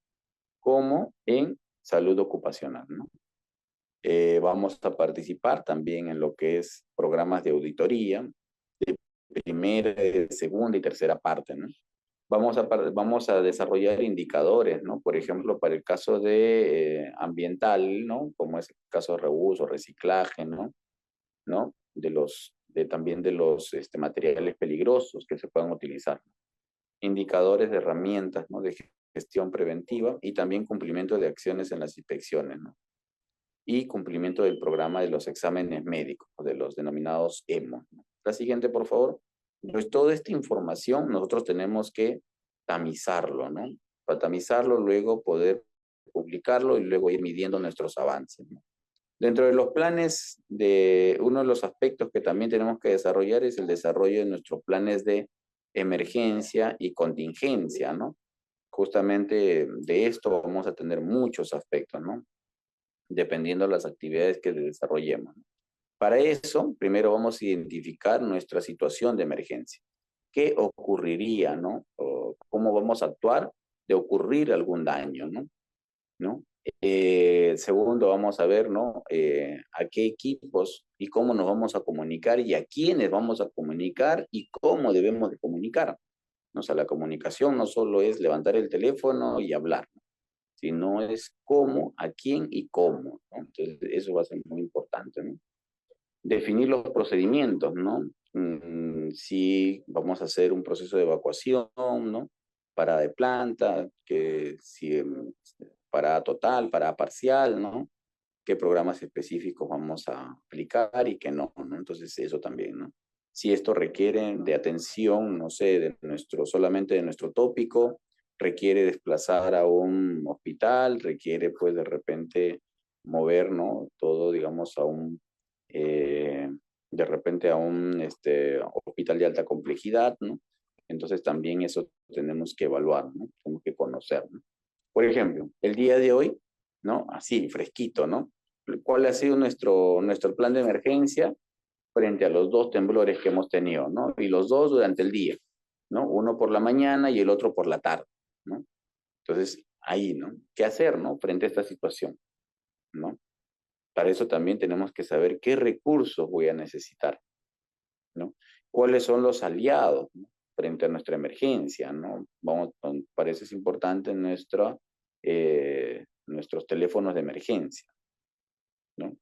como en salud ocupacional, ¿no? Vamos a participar también en lo que es programas de auditoría, de primera, segunda y tercera parte, ¿no? Vamos a desarrollar indicadores, ¿no? Por ejemplo, para el caso de ambiental, ¿no? Como es el caso de reuso, reciclaje, ¿no? ¿No? También de los materiales peligrosos que se puedan utilizar. Indicadores de herramientas, ¿no? De gestión preventiva y también cumplimiento de acciones en las inspecciones, ¿no? Y cumplimiento del programa de los exámenes médicos, de los denominados EMO, ¿no? La siguiente, por favor. Pues toda esta información nosotros tenemos que tamizarlo, ¿no? Para tamizarlo, luego poder publicarlo y luego ir midiendo nuestros avances, ¿no? Dentro de los planes, uno de los aspectos que también tenemos que desarrollar es el desarrollo de nuestros planes de emergencia y contingencia, ¿no? Justamente de esto vamos a tener muchos aspectos, ¿no? Dependiendo de las actividades que desarrollemos, ¿no? Para eso, primero vamos a identificar nuestra situación de emergencia. ¿Qué ocurriría, no? O ¿cómo vamos a actuar de ocurrir algún daño, no? ¿No? Segundo, vamos a ver, ¿no? A qué equipos y cómo nos vamos a comunicar y a quiénes vamos a comunicar y cómo debemos de comunicar. O sea, la comunicación no solo es levantar el teléfono y hablar, ¿no? Sino es cómo, a quién y cómo, ¿no? Entonces, eso va a ser muy importante, ¿no? Definir los procedimientos, ¿no? Si vamos a hacer un proceso de evacuación, ¿no? Parada de planta, que si parada total, parada parcial, ¿no? Qué programas específicos vamos a aplicar y qué no, ¿no? Entonces eso también, ¿no? Si esto requiere de atención, no sé, solamente de nuestro tópico, requiere desplazar a un hospital, requiere pues de repente mover, ¿no? Todo, digamos, de repente a un hospital de alta complejidad, ¿no? Entonces también eso tenemos que evaluar, ¿no? Tenemos que conocer, ¿no? Por ejemplo, el día de hoy, ¿no? Así, fresquito, ¿no? ¿Cuál ha sido nuestro plan de emergencia frente a los dos temblores que hemos tenido, ¿no? Y los dos durante el día, ¿no? Uno por la mañana y el otro por la tarde, ¿no? Entonces, ahí, ¿no? ¿Qué hacer, ¿no? Frente a esta situación, ¿no? Para eso también tenemos que saber qué recursos voy a necesitar, ¿no? ¿Cuáles son los aliados, ¿no? Frente a nuestra emergencia, ¿no? Para eso es importante nuestros teléfonos de emergencia, ¿no?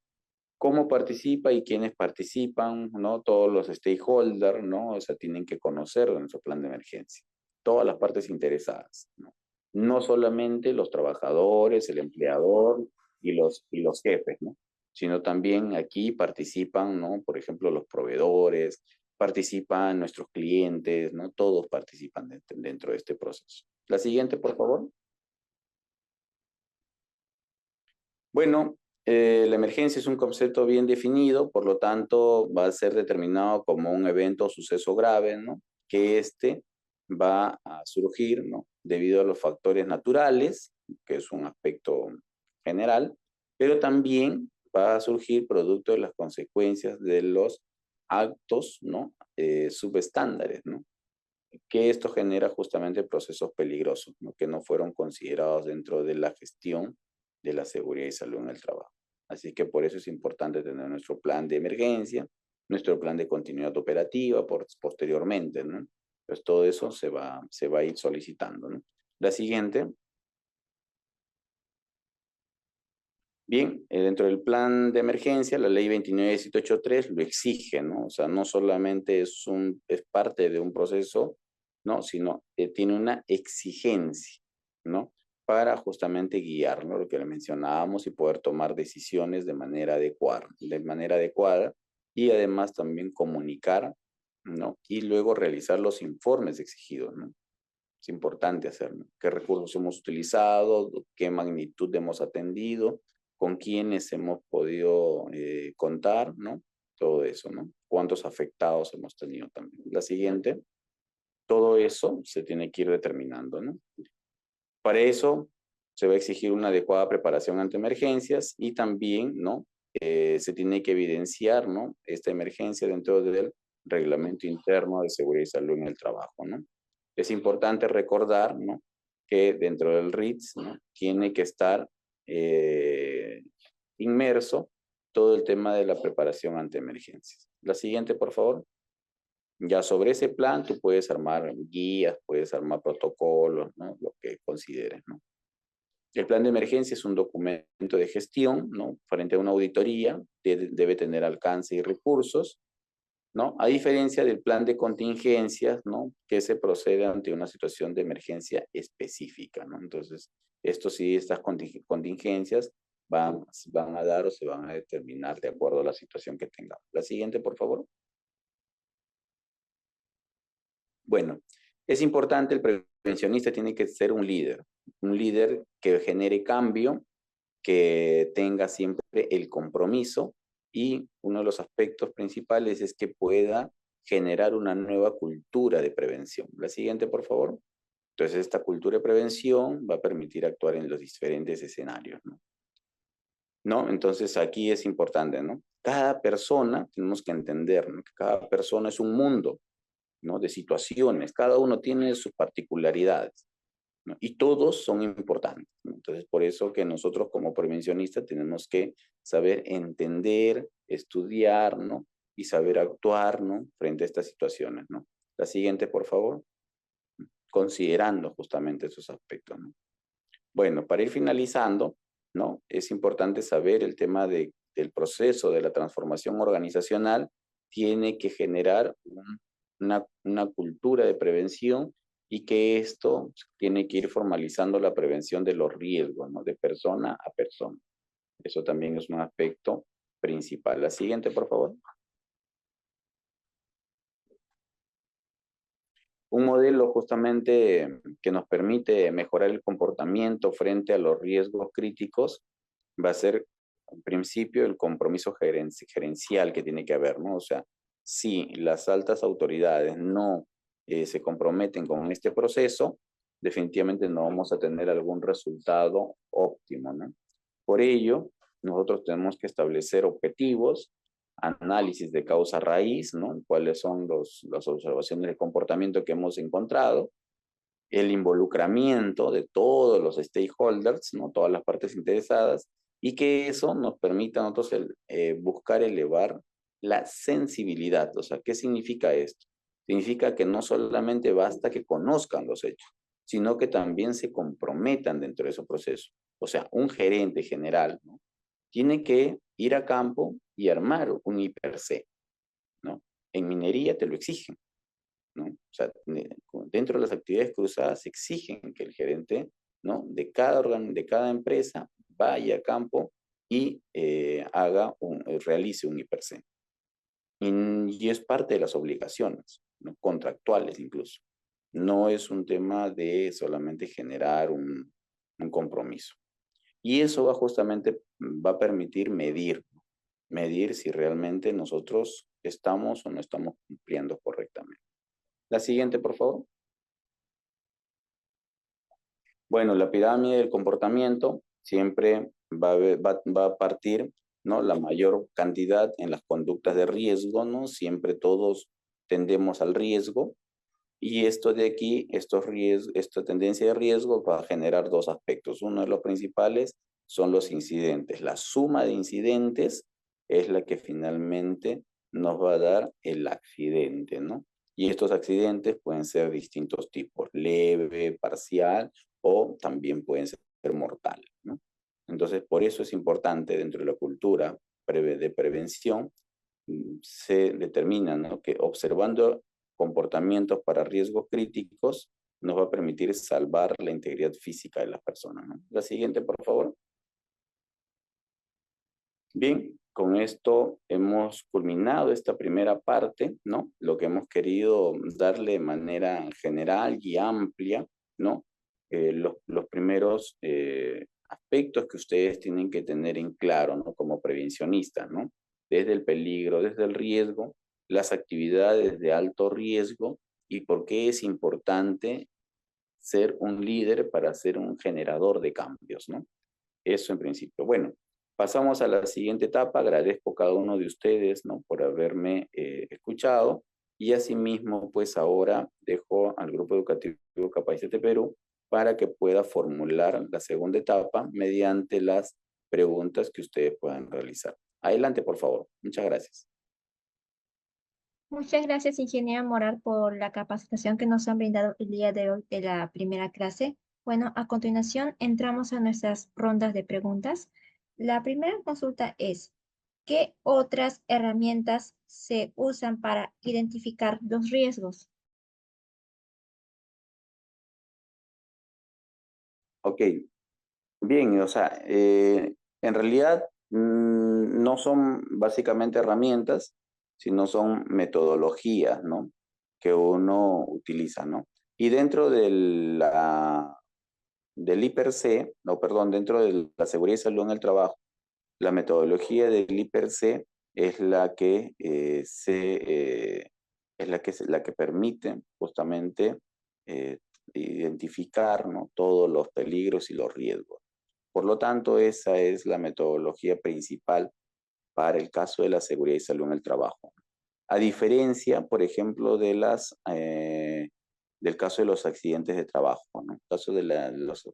¿Cómo participa y quiénes participan, ¿no? Todos los stakeholders, ¿no? O sea, tienen que conocer nuestro plan de emergencia. Todas las partes interesadas, ¿no? No solamente los trabajadores, el empleador y los jefes, ¿no? Sino también aquí participan, ¿no? Por ejemplo, los proveedores, participan nuestros clientes, ¿no? Todos participan dentro de este proceso. La siguiente, por favor. Bueno, la emergencia es un concepto bien definido, por lo tanto va a ser determinado como un evento o suceso grave, ¿no? Que va a surgir, ¿no? Debido a los factores naturales, que es un aspecto general, pero también va a surgir producto de las consecuencias de los actos, ¿no? Subestándares, ¿no? Que esto genera justamente procesos peligrosos, ¿no? Que no fueron considerados dentro de la gestión de la seguridad y salud en el trabajo. Así que por eso es importante tener nuestro plan de emergencia, nuestro plan de continuidad operativa posteriormente, ¿no? Pues todo eso se va a ir solicitando, ¿no? La siguiente. Bien, dentro del plan de emergencia, la ley 29783 lo exige, ¿no? O sea, no solamente es parte de un proceso, ¿no? Sino tiene una exigencia, ¿no? Para justamente guiar, ¿no? Lo que le mencionábamos y poder tomar decisiones de manera adecuada y además también comunicar, ¿no? Y luego realizar los informes exigidos, ¿no? Es importante hacerlo. ¿Qué recursos hemos utilizado? ¿Qué magnitud hemos atendido? ¿Con quiénes hemos podido contar? ¿No? Todo eso, ¿no? ¿Cuántos afectados hemos tenido también? La siguiente. Todo eso se tiene que ir determinando, ¿no? Para eso se va a exigir una adecuada preparación ante emergencias y también, ¿no? Se tiene que evidenciar, ¿no? Esta emergencia dentro del reglamento interno de seguridad y salud en el trabajo, ¿no? Es importante recordar, ¿no? Que dentro del RITS, ¿no? Tiene que estar inmerso todo el tema de la preparación ante emergencias. La siguiente, por favor. Ya sobre ese plan tú puedes armar guías, puedes armar protocolos, ¿no? Lo que consideres, ¿no? El plan de emergencia es un documento de gestión, ¿no? Frente a una auditoría, debe tener alcance y recursos, ¿no? A diferencia del plan de contingencias, ¿no? Que se procede ante una situación de emergencia específica, ¿no? Entonces, estas contingencias van a dar o se van a determinar de acuerdo a la situación que tengamos. La siguiente, por favor. Bueno, es importante, el prevencionista tiene que ser un líder que genere cambio, que tenga siempre el compromiso y uno de los aspectos principales es que pueda generar una nueva cultura de prevención. La siguiente, por favor. Entonces, esta cultura de prevención va a permitir actuar en los diferentes escenarios, ¿no? Entonces, aquí es importante, ¿no? Cada persona, tenemos que entender, ¿no? Que cada persona es un mundo, ¿no? De situaciones, cada uno tiene sus particularidades, ¿no? Y todos son importantes, ¿no? Entonces, por eso que nosotros como prevencionistas tenemos que saber entender, estudiar, ¿no? Y saber actuar, ¿no? Frente a estas situaciones, ¿no? La siguiente, por favor. Considerando justamente esos aspectos, ¿no? Bueno, para ir finalizando, ¿no? Es importante saber el tema del proceso de la transformación organizacional. Tiene que generar una cultura de prevención y que esto tiene que ir formalizando la prevención de los riesgos, ¿no? De persona a persona. Eso también es un aspecto principal. La siguiente, por favor. Un modelo justamente que nos permite mejorar el comportamiento frente a los riesgos críticos va a ser, en principio, el compromiso gerencial que tiene que haber, ¿no? O sea, si las altas autoridades no se comprometen con este proceso, definitivamente no vamos a tener algún resultado óptimo, ¿no? Por ello, nosotros tenemos que establecer objetivos, análisis de causa raíz, ¿no? Cuáles son las observaciones de comportamiento que hemos encontrado, el involucramiento de todos los stakeholders, ¿no? Todas las partes interesadas, y que eso nos permita a nosotros buscar elevar la sensibilidad. O sea, ¿qué significa esto? Significa que no solamente basta que conozcan los hechos, sino que también se comprometan dentro de ese proceso. O sea, un gerente general, ¿no? Tiene que ir a campo y armar un IPRC, ¿no? En minería te lo exigen, ¿no? O sea, dentro de las actividades cruzadas se exigen que el gerente, ¿no? De cada empresa vaya a campo y realice un IPRC. Y es parte de las obligaciones, ¿no? Contractuales incluso. No es un tema de solamente generar un compromiso. Y eso va a permitir medir si realmente nosotros estamos o no estamos cumpliendo correctamente. La siguiente, por favor. Bueno, la pirámide del comportamiento siempre va a partir ¿no? La mayor cantidad en las conductas de riesgo, ¿no? Siempre todos tendemos al riesgo. Y esto de aquí, esta tendencia de riesgo va a generar dos aspectos. Uno de los principales son los incidentes. La suma de incidentes es la que finalmente nos va a dar el accidente, ¿no? Y estos accidentes pueden ser distintos tipos, leve, parcial o también pueden ser mortales, ¿no? Entonces, por eso es importante dentro de la cultura de prevención, se determina, ¿no?, que observando comportamientos para riesgos críticos nos va a permitir salvar la integridad física de las personas, ¿no? La siguiente, por favor. Bien, con esto hemos culminado esta primera parte, ¿no? Lo que hemos querido darle de manera general y amplia, ¿no? Los primeros aspectos que ustedes tienen que tener en claro, ¿no? Como prevencionistas, ¿no? Desde el peligro, desde el riesgo, las actividades de alto riesgo y por qué es importante ser un líder para ser un generador de cambios, ¿no? Eso en principio. Bueno, pasamos a la siguiente etapa. Agradezco a cada uno de ustedes, ¿no?, por haberme escuchado. Y asimismo, pues ahora dejo al Grupo Educativo Capacítate Perú para que pueda formular la segunda etapa mediante las preguntas que ustedes puedan realizar. Adelante, por favor. Muchas gracias. Muchas gracias, ingeniera Moral, por la capacitación que nos han brindado el día de hoy de la primera clase. Bueno, a continuación entramos a nuestras rondas de preguntas. La primera consulta es, ¿qué otras herramientas se usan para identificar los riesgos? Ok, bien, o sea, en realidad no son básicamente herramientas, sino son metodologías, ¿no?, que uno utiliza, ¿no? Y dentro del IPRC, no, perdón, dentro de la seguridad y salud en el trabajo, la metodología del IPRC es la que la que permite justamente identificar, ¿no?, todos los peligros y los riesgos. Por lo tanto, esa es la metodología principal para el caso de la seguridad y salud en el trabajo. A diferencia, por ejemplo, del caso de los accidentes de trabajo, ¿no? El caso de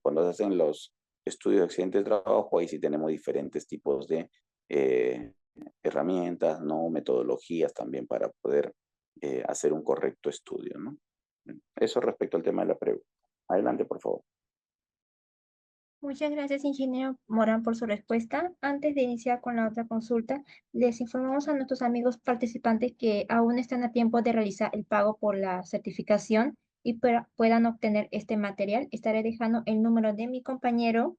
cuando se hacen los estudios de accidentes de trabajo, ahí sí tenemos diferentes tipos de herramientas, ¿no?, metodologías también para poder hacer un correcto estudio, ¿no? Eso respecto al tema de la pregunta. Adelante, por favor. Muchas gracias, ingeniero Morán, por su respuesta. Antes de iniciar con la otra consulta, les informamos a nuestros amigos participantes que aún están a tiempo de realizar el pago por la certificación y puedan obtener este material. Estaré dejando el número de mi compañero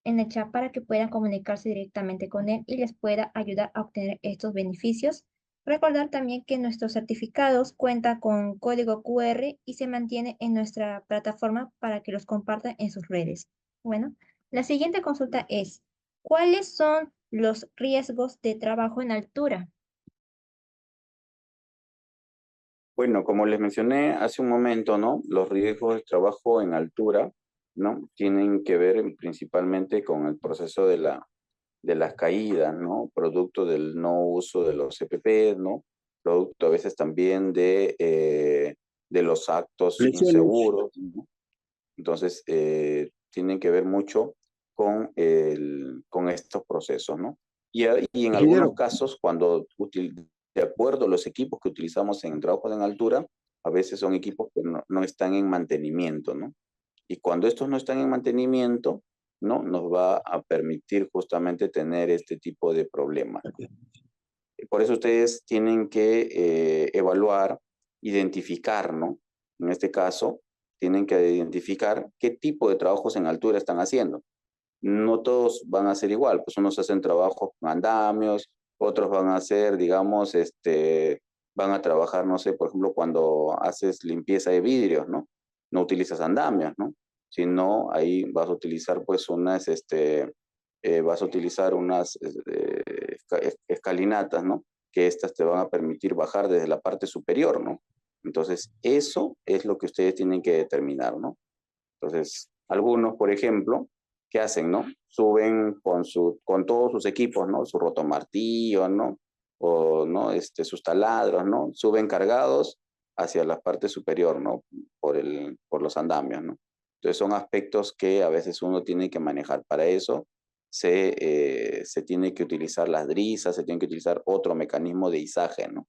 en el chat para que puedan comunicarse directamente con él y les pueda ayudar a obtener estos beneficios. Recordar también que nuestros certificados cuentan con código QR y se mantiene en nuestra plataforma para que los compartan en sus redes. Bueno, la siguiente consulta es, ¿cuáles son los riesgos de trabajo en altura? Bueno, como les mencioné hace un momento, ¿no?, los riesgos de trabajo en altura, ¿no?, tienen que ver principalmente con el proceso de las caídas, ¿no?, producto del no uso de los EPP, ¿no?, producto a veces también de los actos Lesiones. inseguros, ¿no? Entonces, tienen que ver mucho con estos procesos, ¿no? Y en Ingeniero. algunos casos, cuando de acuerdo a los equipos que utilizamos en trabajos en altura, a veces son equipos que no están en mantenimiento, ¿no? Y cuando estos no están en mantenimiento, ¿no?, nos va a permitir justamente tener este tipo de problemas. Por eso ustedes tienen que evaluar, identificar, ¿no? En este caso, tienen que identificar qué tipo de trabajos en altura están haciendo. No todos van a ser igual, pues unos hacen trabajos con andamios, otros van a hacer, digamos, van a trabajar, no sé, por ejemplo, cuando haces limpieza de vidrios, ¿no? No utilizas andamios, ¿no? Sino ahí vas a utilizar, pues, unas escalinatas, ¿no?, que estas te van a permitir bajar desde la parte superior, ¿no? Entonces, eso es lo que ustedes tienen que determinar, ¿no? Entonces, algunos, por ejemplo, ¿qué hacen, no? Suben con todos sus equipos, ¿no? Su rotomartillo, ¿no? O, ¿no? Sus taladros, ¿no? Suben cargados hacia la parte superior, ¿no? Por los andamios, ¿no? Entonces son aspectos que a veces uno tiene que manejar. Para eso se tiene que utilizar las drisas, se tiene que utilizar otro mecanismo de izaje, ¿no?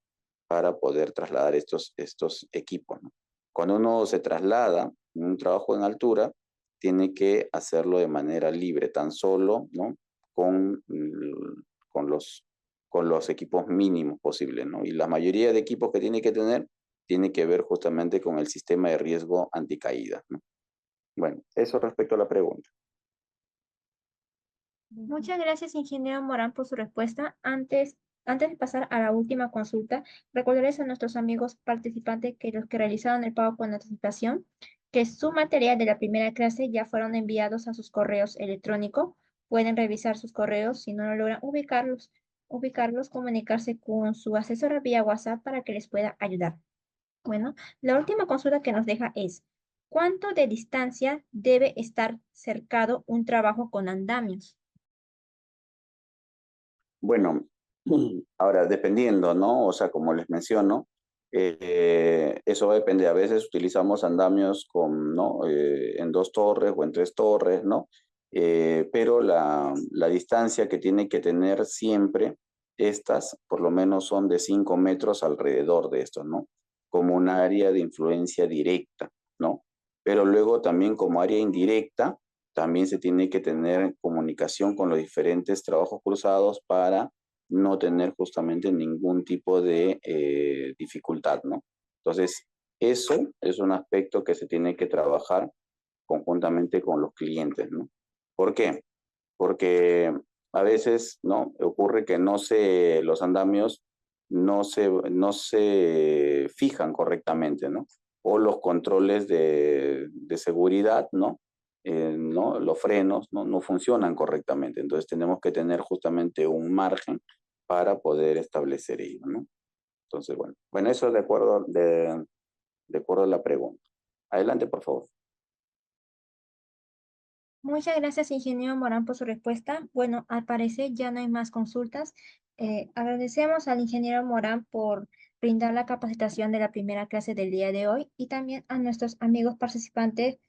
Para poder trasladar estos equipos, ¿no? Cuando uno se traslada en un trabajo en altura, tiene que hacerlo de manera libre, tan solo, ¿no? Con los equipos mínimos posibles, ¿no? Y la mayoría de equipos que tiene que tener tiene que ver justamente con el sistema de riesgo anticaída, ¿no? Bueno, eso respecto a la pregunta. Muchas gracias, ingeniero Morán, por su respuesta. Antes de pasar a la última consulta, recordarles a nuestros amigos participantes que los que realizaron el pago con anticipación, que su material de la primera clase ya fueron enviados a sus correos electrónicos. Pueden revisar sus correos. Si no lo logran ubicarlos, comunicarse con su asesora vía WhatsApp para que les pueda ayudar. Bueno, la última consulta que nos deja es, ¿cuánto de distancia debe estar cercado un trabajo con andamios? Bueno, ahora dependiendo, ¿no? O sea, como les menciono, eso va a depender. A veces utilizamos andamios ¿no? En 2 torres o en 3 torres, ¿no? Pero la distancia que tiene que tener siempre por lo menos son de 5 metros alrededor de estos, ¿no? Como un área de influencia directa, ¿no? Pero luego también como área indirecta, también se tiene que tener comunicación con los diferentes trabajos cruzados para no tener justamente ningún tipo de dificultad, ¿no? Entonces, eso es un aspecto que se tiene que trabajar conjuntamente con los clientes, ¿no? ¿Por qué? Porque a veces, ¿no? Ocurre que los andamios no se fijan correctamente, ¿no? O los controles de seguridad, ¿no? ¿No? Los frenos no funcionan correctamente. Entonces tenemos que tener justamente un margen para poder establecer ello, ¿no? Entonces, bueno, eso de acuerdo a la pregunta. Adelante, por favor. Muchas gracias, ingeniero Morán, por su respuesta. Bueno, al parecer ya no hay más consultas. Agradecemos al ingeniero Morán por brindar la capacitación de la primera clase del día de hoy y también a nuestros amigos participantes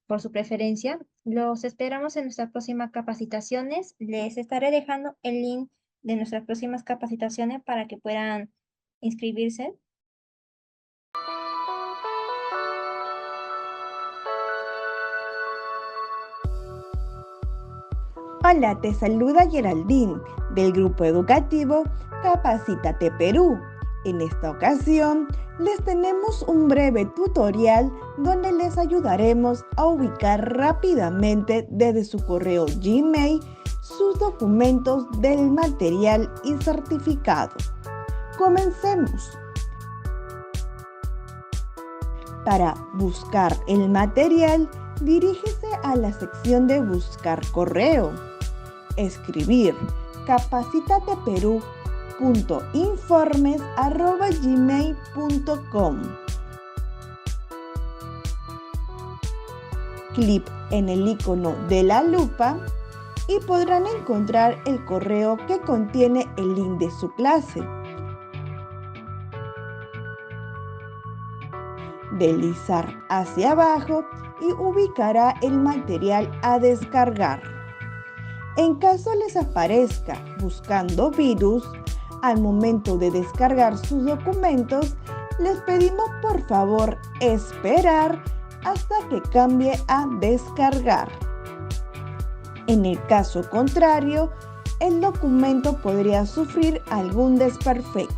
por su preferencia. Los esperamos en nuestras próximas capacitaciones. Les estaré dejando el link de nuestras próximas capacitaciones para que puedan inscribirse. Hola, te saluda Geraldine del grupo educativo Capacítate Perú. En esta ocasión les tenemos un breve tutorial donde les ayudaremos a ubicar rápidamente desde su correo Gmail sus documentos del material y certificado. Comencemos. Para buscar el material, dirígese a la sección de Buscar correo. Escribir capacitateperú.informes@gmail.com. Clic en el icono de la lupa y podrán encontrar el correo que contiene el link de su clase. Deslizar hacia abajo y ubicará el material a descargar. En caso les aparezca buscando virus, al momento de descargar sus documentos, les pedimos por favor esperar hasta que cambie a descargar. En el caso contrario, el documento podría sufrir algún desperfecto.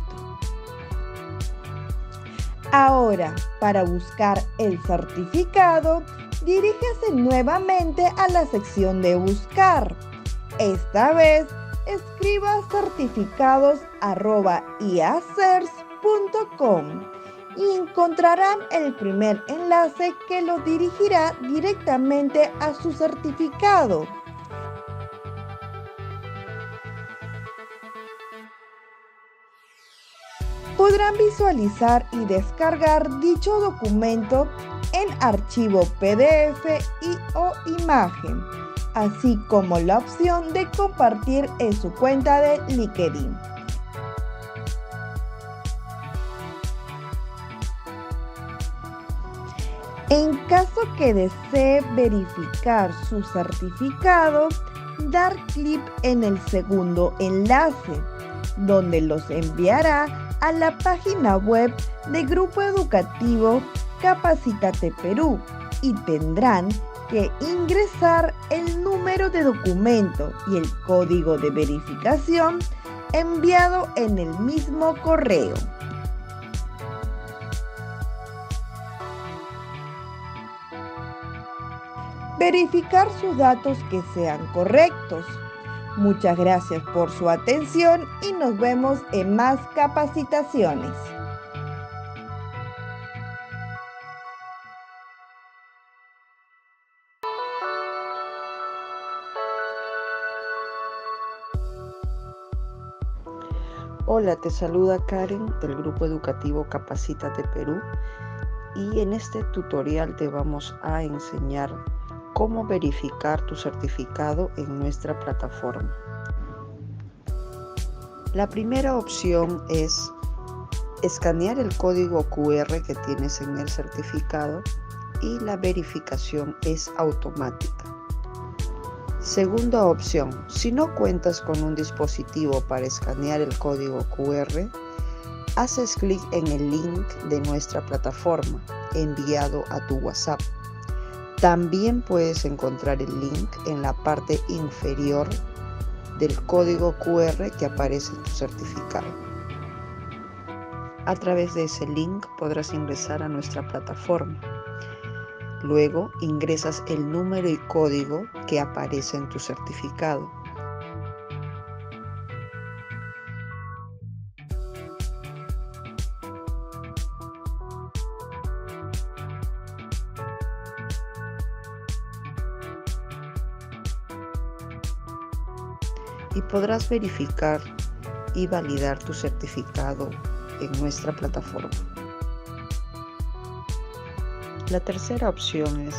Ahora, para buscar el certificado, dirígase nuevamente a la sección de Buscar. Esta vez, escriba certificados@iacers.com y encontrarán el primer enlace que los dirigirá directamente a su certificado. Podrán visualizar y descargar dicho documento en archivo PDF o imagen. así como la opción de compartir en su cuenta de LinkedIn. En caso que desee verificar su certificado, dar clic en el segundo enlace, donde los enviará a la página web del Grupo Educativo Capacítate Perú y tendrán que ingresar el número de documento y el código de verificación enviado en el mismo correo. Verificar sus datos que sean correctos. Muchas gracias por su atención y nos vemos en más capacitaciones. Hola, te saluda Karen del Grupo Educativo Capacítate Perú y en este tutorial te vamos a enseñar cómo verificar tu certificado en nuestra plataforma. La primera opción es escanear el código QR que tienes en el certificado y la verificación es automática. Segunda opción, si no cuentas con un dispositivo para escanear el código QR, haces clic en el link de nuestra plataforma enviado a tu WhatsApp. También puedes encontrar el link en la parte inferior del código QR que aparece en tu certificado. A través de ese link podrás ingresar a nuestra plataforma. Luego ingresas el número y código que aparece en tu certificado. Y podrás verificar y validar tu certificado en nuestra plataforma. La tercera opción es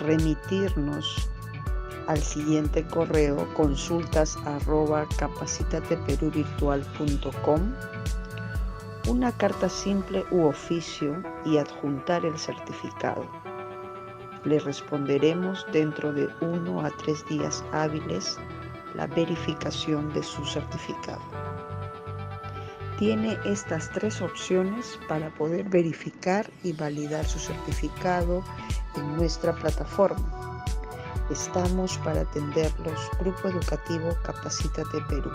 remitirnos al siguiente correo consultas@capacitateperuvirtual.com una carta simple u oficio y adjuntar el certificado. Le responderemos dentro de 1 a 3 días hábiles la verificación de su certificado. Tiene estas 3 opciones para poder verificar y validar su certificado en nuestra plataforma. Estamos para atenderlos, Grupo Educativo Capacítate Perú.